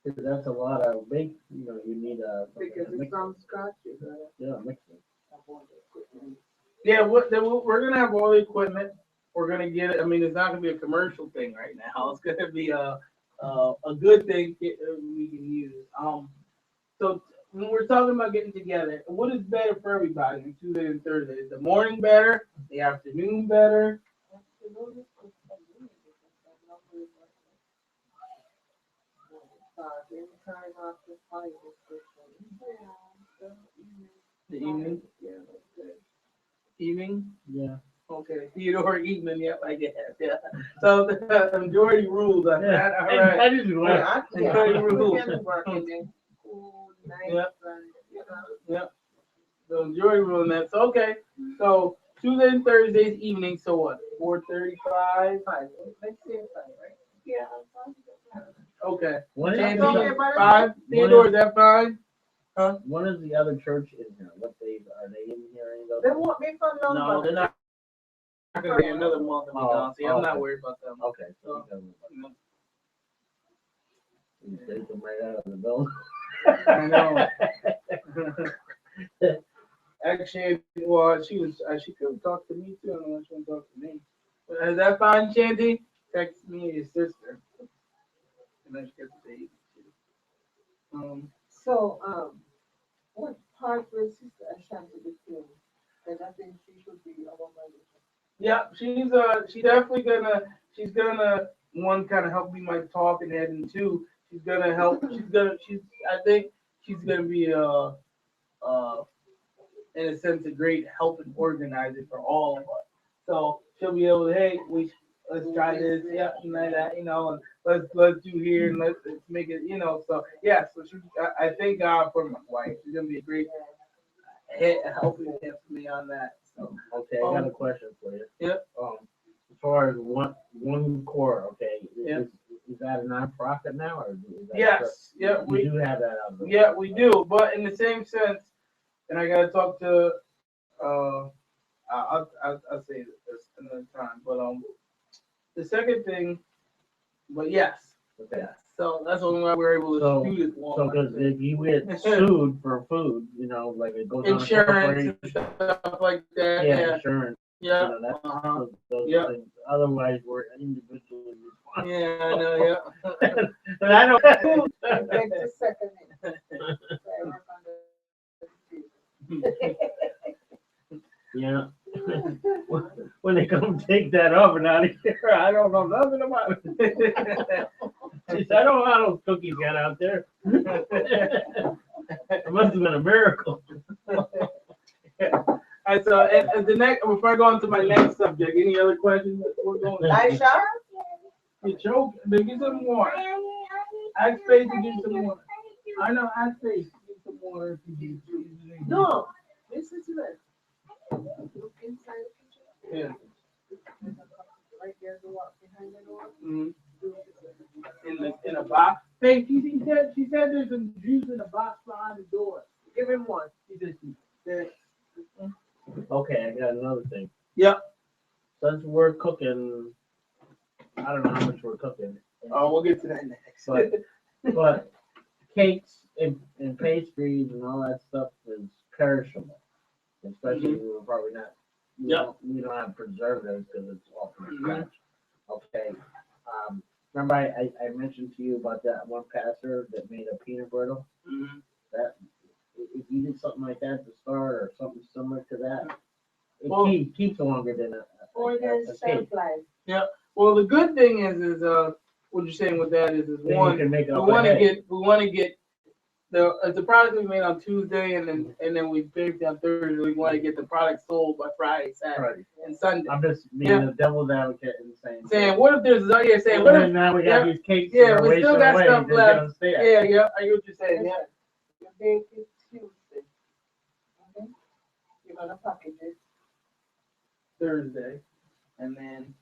That's a lot of bake, you know, you need a. Because it's mixer. from scratch, you gotta Yeah, mixer. have all the equipment. Yeah, we're gonna have all the equipment. We're gonna get it. I mean, it's not gonna be a commercial thing right now. It's gonna be a good thing we can use. So when we're talking about getting together, what is better for everybody on Tuesday and Thursday? Is the morning better? The afternoon better? Anytime after 5 is good. The evening? Yeah, that's good. Evening? Yeah. Okay, Theodore evening. Yep, I guess. Yeah. So the majority rules on Yeah. that. All I right. just Yeah, went. we can work in the cool nights Yep. and, you know. Yep. The majority rule on that. So okay. So Tuesday and Thursdays evening. So what? 4:35. 5. Let's say 5, right? Yeah. Okay. When is Change That's okay, it. but- 5. Theodore, is that fine? When is the other church in here? What days are they in here? Any of They those? won't be for long. No, but- they're not. Not gonna be another month and be gone. See, I'm not okay. worried about them. Okay, so you take them right out of the building. I know. Actually, well, she could talk to me too. I don't know if she want to talk to me. But is that fine, Shanty? Text me and your sister. And then she gets the baby too. So, what part will Sister Ashanti be doing? Because I think she should be our manager. Yeah, she's gonna one kind of help me my talking head, and two, she's gonna help. I think she's gonna be in a sense, a great helping organizer for all of us. So she'll be able to, hey, let's try this, yeah, and that, and let's do here, and let's make it, So yeah, so I thank God for my wife. She's gonna be a great helping hand for me on that. So Okay, I got a question for you. Yep. As far as one core, okay, Yep. is that a nonprofit now, or is that yes, yeah, we do have that on the yeah, we do, but in the same sense, and I gotta talk to, I'll say this another time, but the second thing, but yes, Okay. yes. So that's only why we're able to So- do this. So, because if you get sued for food, like it goes Insurance on and a stuff like that. yeah, insurance. Yeah. That's Uh-huh. those Yeah. things. Otherwise, we're individually responsible. Yeah, I know. Yeah. And I don't. Beg to second it. So I work on the- Yeah. When they come take that oven out of here, I don't know nothing about it. She said, I don't know how those cookies got out there. It must have been a miracle. All right. So, and the next, before I go on to my next subject, any other questions? We're going. Aisha? You choke. Then get some more. Ask Faith to get some more. I know. Ask Faith to get some more. No. Listen to that. Look inside the kitchen. Yeah. Right there, the walk behind the door. Mhm. In a box. Hey, she said there's some juice in a box behind the door. Give him one. She said, Okay, I got another thing. Yep. Since we're cooking, I don't know how much we're cooking. Oh, we'll get to that next. But cakes and pastries and all that stuff is perishable. Especially we're probably not. We don't have preservatives because it's all from scratch. Okay. Remember I mentioned to you about that one pastor that made a peanut brittle? Mm-hmm. That if you did something like that at the start or something similar to that, it keeps longer than Or a there's cake. shelf life. Yeah. Well, the good thing is what you're saying with that is Then one, you can make it we up want to ahead. get the product we made on Tuesday and then we baked on Thursday. We want to get the product sold by Friday, Saturday, Right. and Sunday. I'm just being the devil's advocate and saying What if there's what if now we got these cakes yeah, that are we still wasting got away, stuff just left. get them stale. yeah, I get what you're saying. Yeah. You bake it Tuesday. Okay? You're gonna package it. Thursday, and then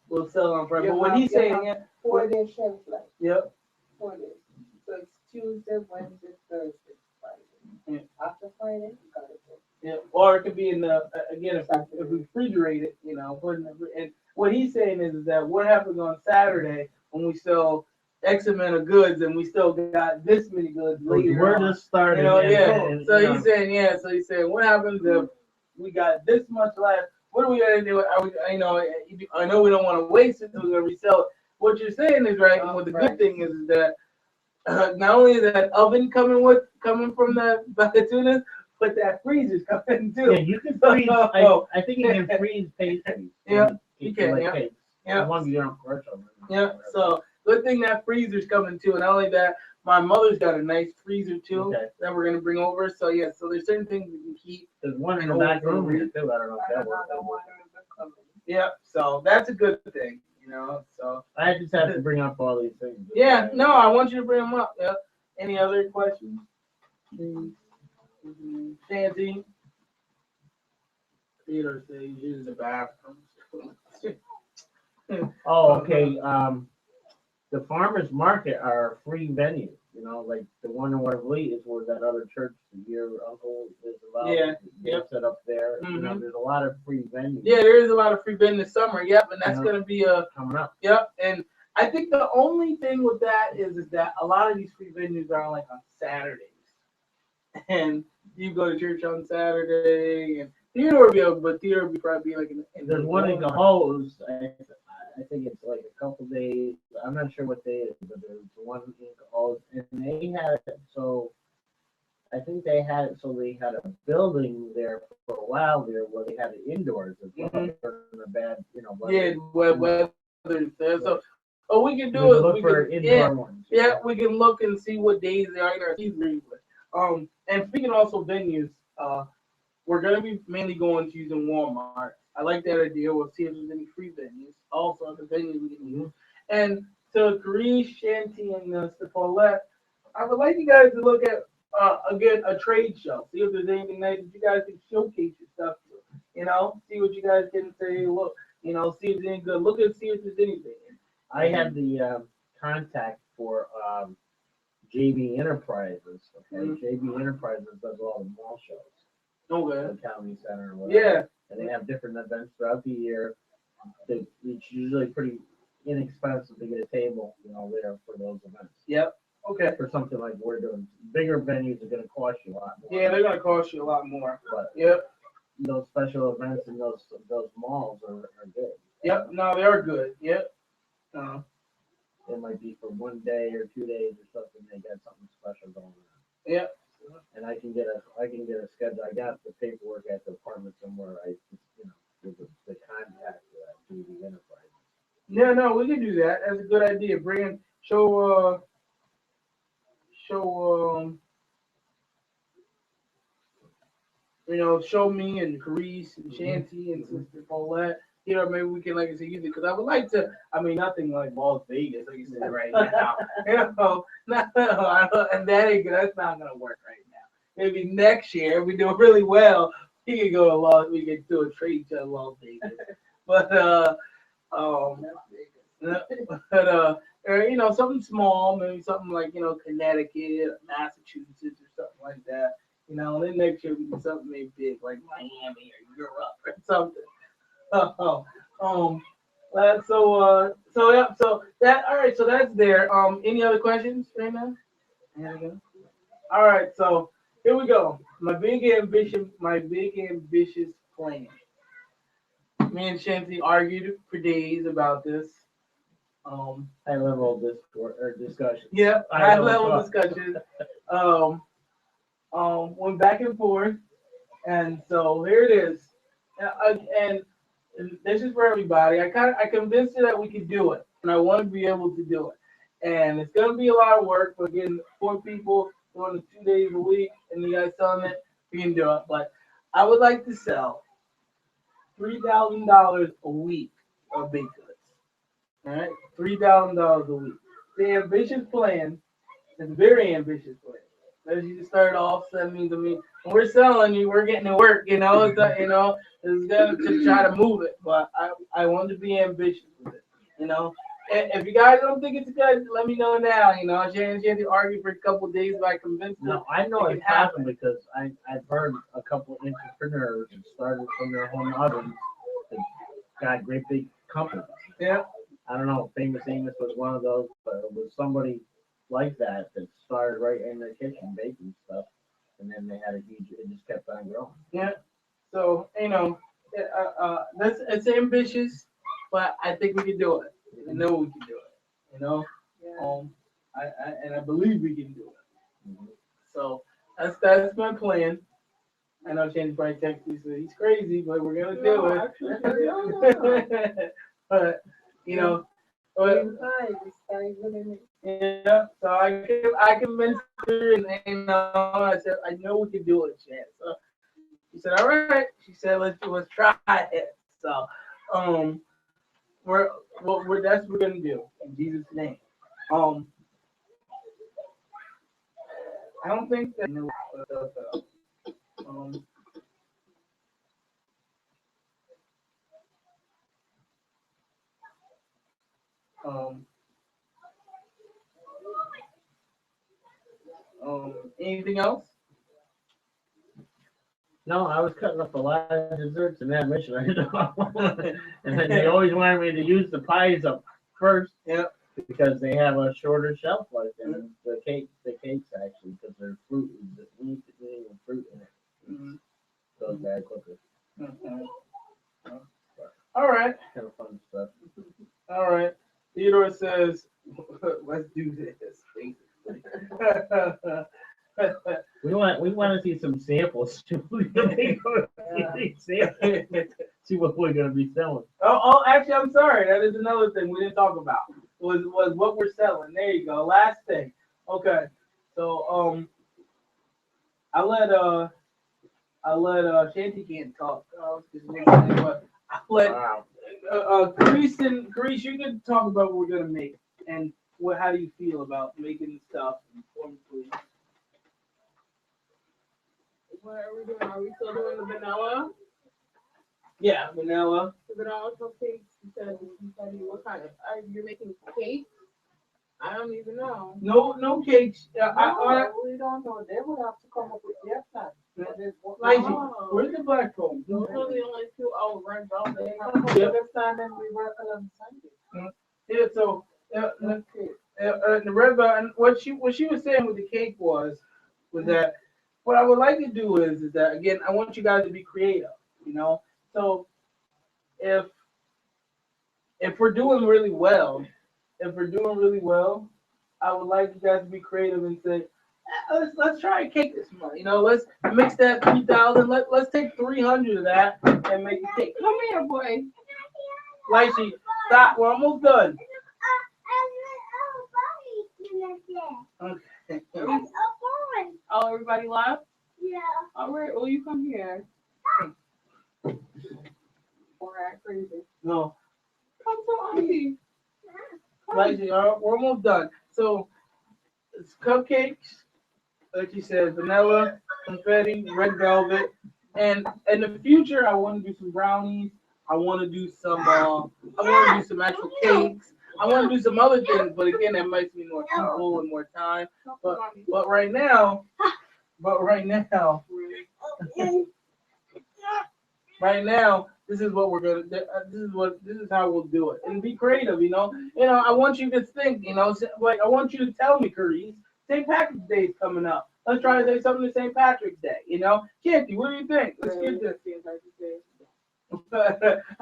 we'll sell on Friday. You But what have- he's you saying, have 4 days shelf life. yep. 4 days. So it's Tuesday, Wednesday, Thursday, Friday. After Friday, you got it. Yeah, or it could be in the again if we refrigerate it, put in and what he's saying is that what happens on Saturday when we sell X amount of goods and we still got this many goods later We're on, just starting. So he's saying what happens if we got this much left? What are we gonna do? Are we, I know we don't want to waste it, so we're gonna resell it. What you're saying is right, and what the good thing is that not only is that oven coming from the tuna, but that freezer's coming too. Yeah, you can freeze. I think you can freeze pastries. Yeah, you can, like yeah. cakes. Yeah. As long as you don't crush them. Yeah, so good thing that freezer's coming too, and not only that, my mother's got a nice freezer too that we're gonna bring over. So yeah, so there's certain things we can keep. There's one in the back room here too. I don't know if that works. Yeah, so that's a good thing, So I just have to bring up all these things. yeah, no, I want you to bring them up. Yeah. Any other questions? Fancy. Theater says he's using the bathroom. Oh, okay. The farmers market are free venues. Like the one in Waterloo is where that other church, your uncle is allowed. Yeah, They set up there. There's a lot of free venues. Yeah, there is a lot of free bend this summer. Yep, and that's gonna be coming up. Yep, and I think the only thing with that is that a lot of these free venues are like on Saturdays, and you go to church on Saturday, and theater would probably be like in There's one in Cahoes. I think it's like a couple days. I'm not sure what day it is, but there's one in Cahoes, and they had it. So I think they had it. So they had a building there for a while there where they had it indoors as well. In a bad, weather. Yeah, weather. So we can do it. Look We for can, indoor ones. Yeah, we can look and see what days they are in our season. And speaking also of venues, we're gonna be mainly going to using Walmart. I like that idea. We'll see if there's any free venues. Also, the venues we can use. And to Greece, Shanty, and Paulette, I would like you guys to look at again a trade show. See if there's anything nice that you guys can showcase your stuff to. You know, see what you guys can say. Look, you know, see if there's any good. Look and see if there's anything. I have the contact for JB Enterprises. Okay, JB Enterprises does all the mall shows. Okay. The county center. Or whatever. Yeah. And they have different events throughout the year. It's usually pretty inexpensive to get a table, you know, there for those events. Yep. Okay. For something like we're doing, bigger venues are going to cost you a lot more. Yeah, they're gonna cost you a lot more. But Yep. those special events in those malls are good. Yep. No, they are good. Yep. It might be for 1 day or 2 days or something. They got something special going on. Yep. And I can get a schedule. I got the paperwork at the apartment somewhere. I you know with the contact for that through the enterprise. Yeah, no, we can do that. That's a good idea. Bring in, show you know, show me and Carice and Shanty and Sister Paulette. You know, maybe we can, like I said, use it because I would like to. I mean, nothing like Las Vegas, like you said right now. You know, and that ain't good. That's not gonna work right now. Maybe next year, if we do really well, we can go to Las. We can do a trade to Las Vegas. But or, you know, something small, maybe something like, you know, Connecticut, Massachusetts, or something like that. You know, and then next year we do something maybe big like Miami or Europe or something. So yeah, so that all right, so that's there. Any other questions right now? All right, so here we go. My big ambitious plan. Me and Shanty argued for days about this. High level discussion. Yeah, high level discussion. Went back and forth, and so here it is. And this is for everybody. I convinced her that we could do it, and I want to be able to do it. And it's gonna be a lot of work, but again, 4 people doing it 2 days a week, and you guys selling it, we can do it. But I would like to sell $3,000 a week of baked goods. All right, $3,000 a week. The ambitious plan is a very ambitious plan. As you start off, that means when we're selling you, we're getting to work. You know, it's gonna to try to move it, but I want to be ambitious with it. You know, if you guys don't think it's good, let me know now. You know, she had to argue for a couple of days, but I convinced her. No, I know it's happened because I've heard a couple of entrepreneurs that started from their home ovens that got great big companies. Yeah. I don't know, Famous Amos was one of those, but it was somebody like that started right in their kitchen baking stuff, and then they had it just kept on growing. Yeah. So, you know, it's ambitious, but I think we can do it. I know we can do it. You know, I believe we can do it. Mm-hmm. So that's my plan. I know Shane's probably texted me, so he's crazy, but we're gonna do it. But you know, yeah. So I convinced her, and I said I know we can do it, Shan. So she said, all right. She said, let's try it. So that's what we're gonna do in Jesus' name. I don't think that. Anything else? No, I was cutting up a lot of desserts in that mission. And then they always wanted me to use the pies up first. Yep. Because they have a shorter shelf life than the cakes actually, because they're fruit. We need to get fruit in it. Mm-hmm. So it's bad quicker. Mm-hmm. All right. Kind of fun stuff. All right. Theodore says, let's do this. We want to see some samples. See what we're gonna be selling. Oh, actually, I'm sorry. That is another thing we didn't talk about. Was what we're selling. There you go. Last thing. Okay. So I let Shanty can't talk. But I let Wow. Grease, you can talk about what we're gonna make and what. How do you feel about making stuff? Please. What are we doing? Are we still doing the vanilla? Yeah, vanilla. The vanilla cupcakes. You said what kind of? You're making cake? I don't even know. No cakes. We don't know. They would have to come up with their plan. Like, Oh. where's the black phone? Those are the only two. Oh, red velvet. They come up with their plan and we work alongside it. Yeah, so the red velvet, and what she was saying with the cake was that what I would like to do is that again I want you guys to be creative, you know. So if we're doing really well, I would like you guys to be creative and say, let's try a cake this month. You know, let's mix that 3,000. Let's take 300 of that and make a cake. Come here, boy. Lacey, stop. We're almost done. Okay. Oh, everybody left? Yeah. All right. Well, you come here. Or act crazy. No, Come to Auntie. Lacey, we're almost done. So it's cupcakes, like you said, vanilla, confetti, red velvet, and in the future, I want to do some brownies. I want to do some. I want to do some actual cakes. I want to do some other things, but again, that might be more people and more time. But right now, this is what we're gonna. This is how we'll do it, and be creative. You know. I want you to think. Like I want you to tell me, Carice, St. Patrick's Day is coming up. Let's try to say something to St. Patrick's Day. Canty, what do you think? Let's get this.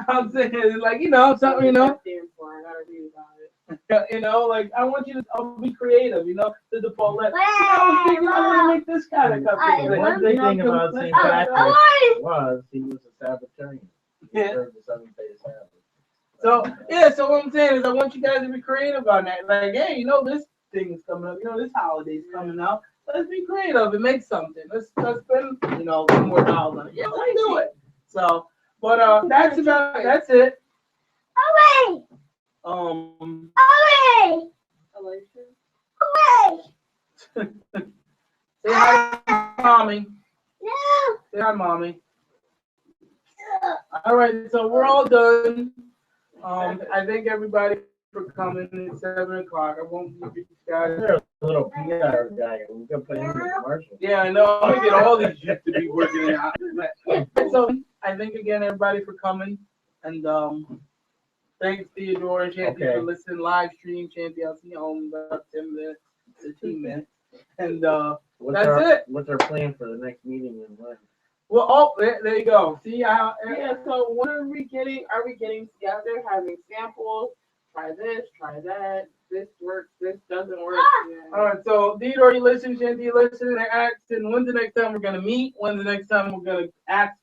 I'm saying, like, something, like I want you to be creative, to the Paulette. I was thinking I want to make this kind of cupcake. One big thing about St. Patrick was he was a Sabbatarian. Yeah. The Seventh-day Sabbath. So what I'm saying is I want you guys to be creative on that. Like, hey, this thing is coming up, this holiday's coming up. Let's be creative and make something. Let's spend, more dollars on it. Yeah, let's do it. So, but that's it. Away! Away! Away! Say hi, mommy. No! Say hi, mommy. All right, so we're all done. I thank everybody for coming at 7:00. I won't keep you guys. There's a little PR guy. We can put him in the commercial. Yeah, I know. I'm gonna get all these youth to be working it out. So I thank again everybody for coming, and thanks Theodore and Shanty for listening live stream. Shanty, I'll see you home in about 10 minutes, 15 minutes, and that's it. What's our plan for the next meeting and when? Well, there you go. See how? Yeah. So what are we getting? Are we getting together, having samples? Try this, try that. This works. This doesn't work. Yeah. All right. So Theodore, you listen. Shanty, you listen. And asking when's the next time we're gonna meet? When's the next time we're gonna act?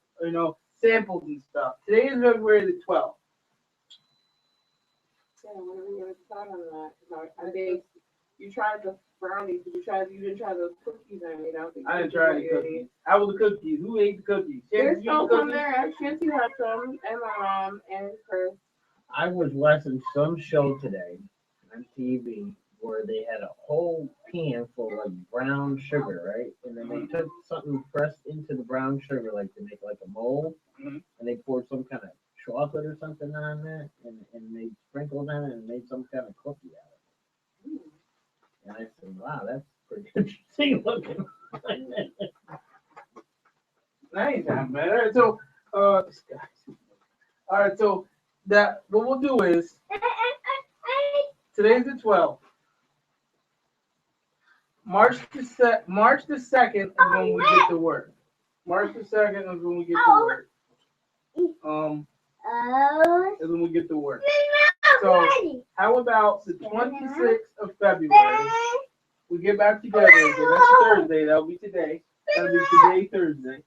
Samples and stuff. Today is February the 12th. Yeah, when are we gonna decide on that? I think you tried the brownies. You didn't try those cookies I made. I didn't try any cookies. How were the cookies? Who ate the cookies? There's still some there. Shanty had some, and my mom and Chris. I was watching some show today on TV where they had a whole pan full of brown sugar, right? And then they took something pressed into the brown sugar, like to make like a mold, and they poured some kind of chocolate or something on that, and they sprinkled on it and made some kind of cookie out of it. And I said, wow, that's pretty interesting looking. Nice, man. So, all right. So that what we'll do is today's the 12th. March the 2nd is when we get to work. March the 2nd is when we get to work. Is when we get to work. So how about the 26th of February? We get back together again. That's Thursday. That'll be today. That'll be today, Thursday.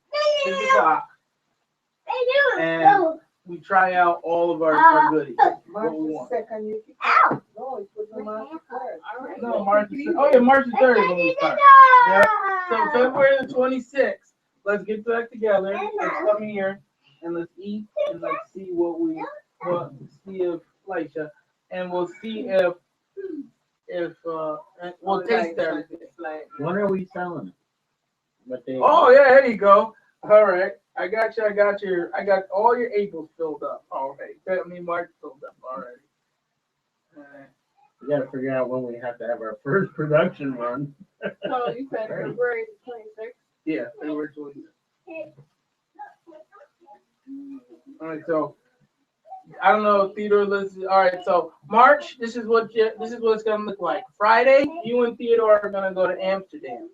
6 o'clock. And we try out all of our goodies. March What we the want. 2nd, you can. Ow! No, it was on March the 3rd. All right. No, March the oh yeah, March the 3rd is when we start. Yeah. So February the 26th, let's get back together. Let's come here and let's eat and let's see see if Laisha, and we'll see if and we'll taste everything. When are we selling it? What day? Oh yeah, there you go. All right, I got you. I got all your Aprils filled up. All right, I mean March filled up already. All right. We gotta figure out when we have to have our first production run. So you said February 26th. Yeah, February 26th. All right, so I don't know if Theodore listens. All right, so March, this is what it's gonna look like. Friday, you and Theodore are gonna go to Amsterdam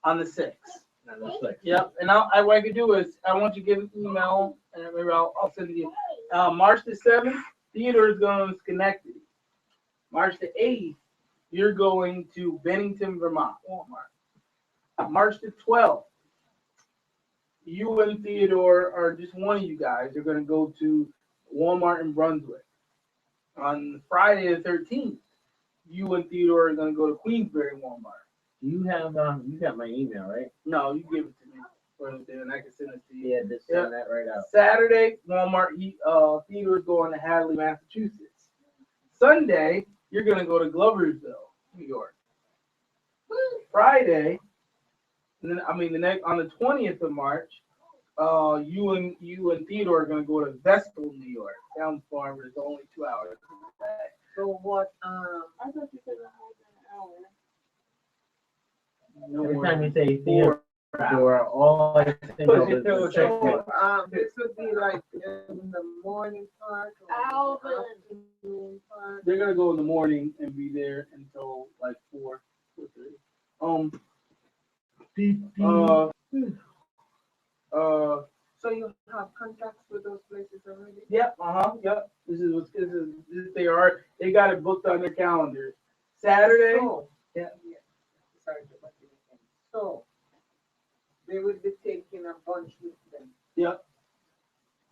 on the 6th. And the 6th. Yep, and what I could do is I want you to give an email, and maybe I'll send it to you. March the 7th, Theodore is going to Schenectady. March the 8th, you're going to Bennington, Vermont, Walmart. March the 12th, you and Theodore, or just one of you guys, are going to go to Walmart in Brunswick. On Friday the 13th, you and Theodore are going to go to Queensbury Walmart. You have you got my email, right? No, you give it to me, and I can send it to you. Yeah, just send that right out. Saturday, Walmart. Theodore's going to Hadley, Massachusetts. Sunday, you're going to go to Gloversville, New York. Friday, and then on the 20th of March, you and Theodore are going to go to Vestal, New York. Sounds far, but it's only 2 hours. So what, I thought you said it was an hour. No Every more time you say 4 Theodore, all I think of is the so, checkbook. this would be like in the morning part or the afternoon part? They're going to go in the morning and be there until like 4, 4:30. So you have contacts with those places already? Yep, yep. This they they got it booked on their calendars. Saturday. So, Yeah. Sorry to butt you in. So, they would be taking a bunch with them. Yep.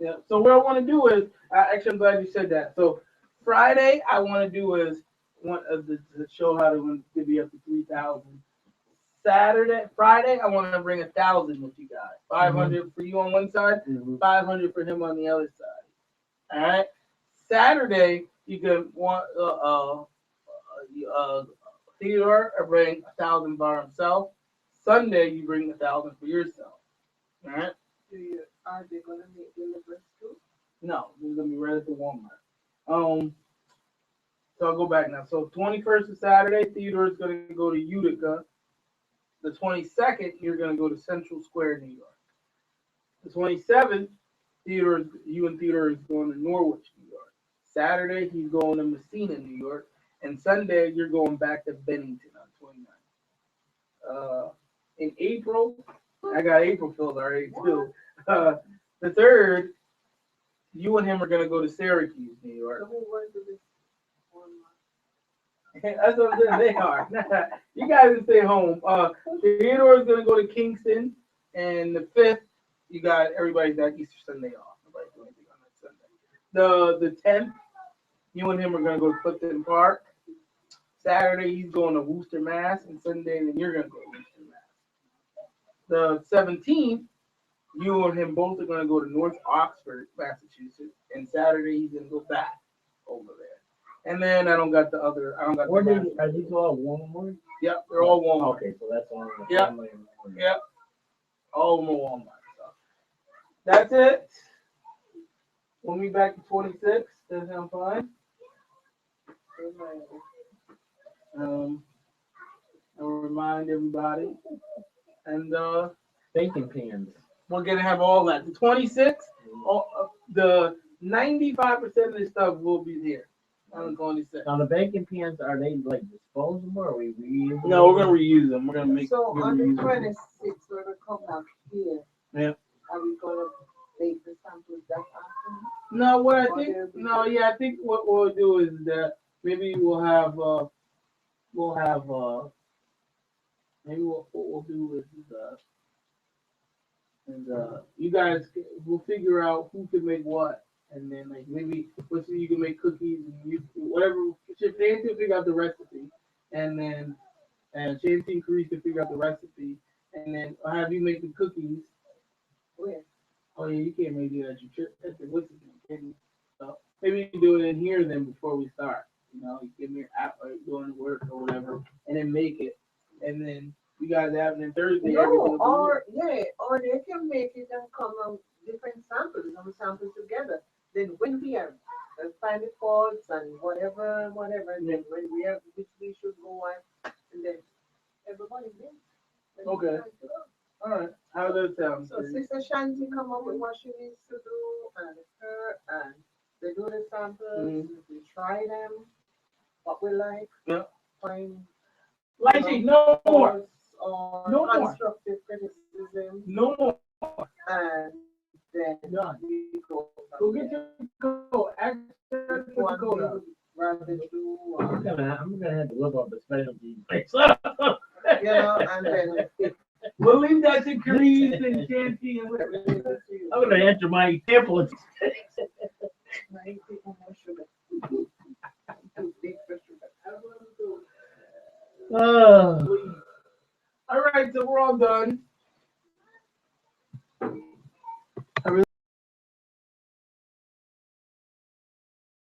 Yeah. So what I want to do is, actually, I'm glad you said that. So Friday, I want to do is to show how to be up to 3,000. Friday, I want to bring 1,000 with you guys. 500 for you on one side, 500 for him on the other side. All right. Saturday, you can want Theodore bring 1,000 by himself. Sunday, you bring 1,000 for yourself. All right. Are they gonna make deliveries too? No, this is gonna be right at the Walmart. So I'll go back now. So 21st is Saturday. Theodore is gonna go to Utica. The 22nd, you're gonna go to Central Square, New York. The 27th, you and Theodore is going to Norwich, New York. Saturday, he's going to Messina, New York, and Sunday, you're going back to Bennington on 29th. In April, I got April filled already too. The 3rd, you and him are gonna go to Syracuse, New York. So who went to this one? That's what I'm saying. They are. You guys can stay home. Theodore is gonna go to Kingston, and the 5th, everybody's got Easter Sunday off. Nobody's doing anything on that Sunday. The 10th, you and him are gonna go to Clifton Park. Saturday, he's going to Worcester, Mass, and Sunday, then you're gonna go to Worcester, Mass. The 17th, you and him both are gonna go to North Oxford, Massachusetts, and Saturday he's gonna go back over there. And then I don't got the. Are these all Walmart? Yep, they're all Walmart. Okay, so that's all. Yep. Yep. All of them are Walmart. So that's it. We'll be back to 26. Does that sound fine? I'll remind everybody. And Baking pans. we're gonna have all that. The 26th, the 95% of this stuff will be there on the 26th. Now the baking pans, are they like disposable or are we reusable? No, we're gonna reuse them. We're gonna make. So we're on gonna the reuse them. 26th, when we come back here, Yeah. are we gonna bake the samples that afternoon? No, what I think. No, yeah, I think what we'll do is that maybe we'll have. Maybe what we'll do is you guys, we'll figure out who can make what, and then like maybe let's see, you can make cookies and you whatever. Shanty will figure out the recipe, and then Shanty and Carice can figure out the recipe, and then I'll have you make the cookies. Where? Oh yeah, you can't really do that at your church. At the what's it can you? So maybe you can do it in here then before we start. You know, you give me your app or doing work or whatever, and then make it, and then you guys have it on Thursday. No, everything will be or yeah, or they can make it and come out different samples, some samples together. Then when we have find the faults and whatever, and then when we have which we should go on, and then everybody there. Then we Okay. try to go. all right. How does that sound? So Sister Shanti come up with what she needs to do, and her, and they do the samples, we try them, what we like, Yeah. find Lighty, no more. faults or No more. constructive criticism, No more. and then Done. we go Go from get there. your code. Access Which the one we code. would rather do, I'm gonna have to look up the specialty. you know, and then We'll leave that to Carice and Shanty and whatever. I'm gonna enter my templates. nine people more sugar. Too big for sugar. Oh. All right, so we're all done.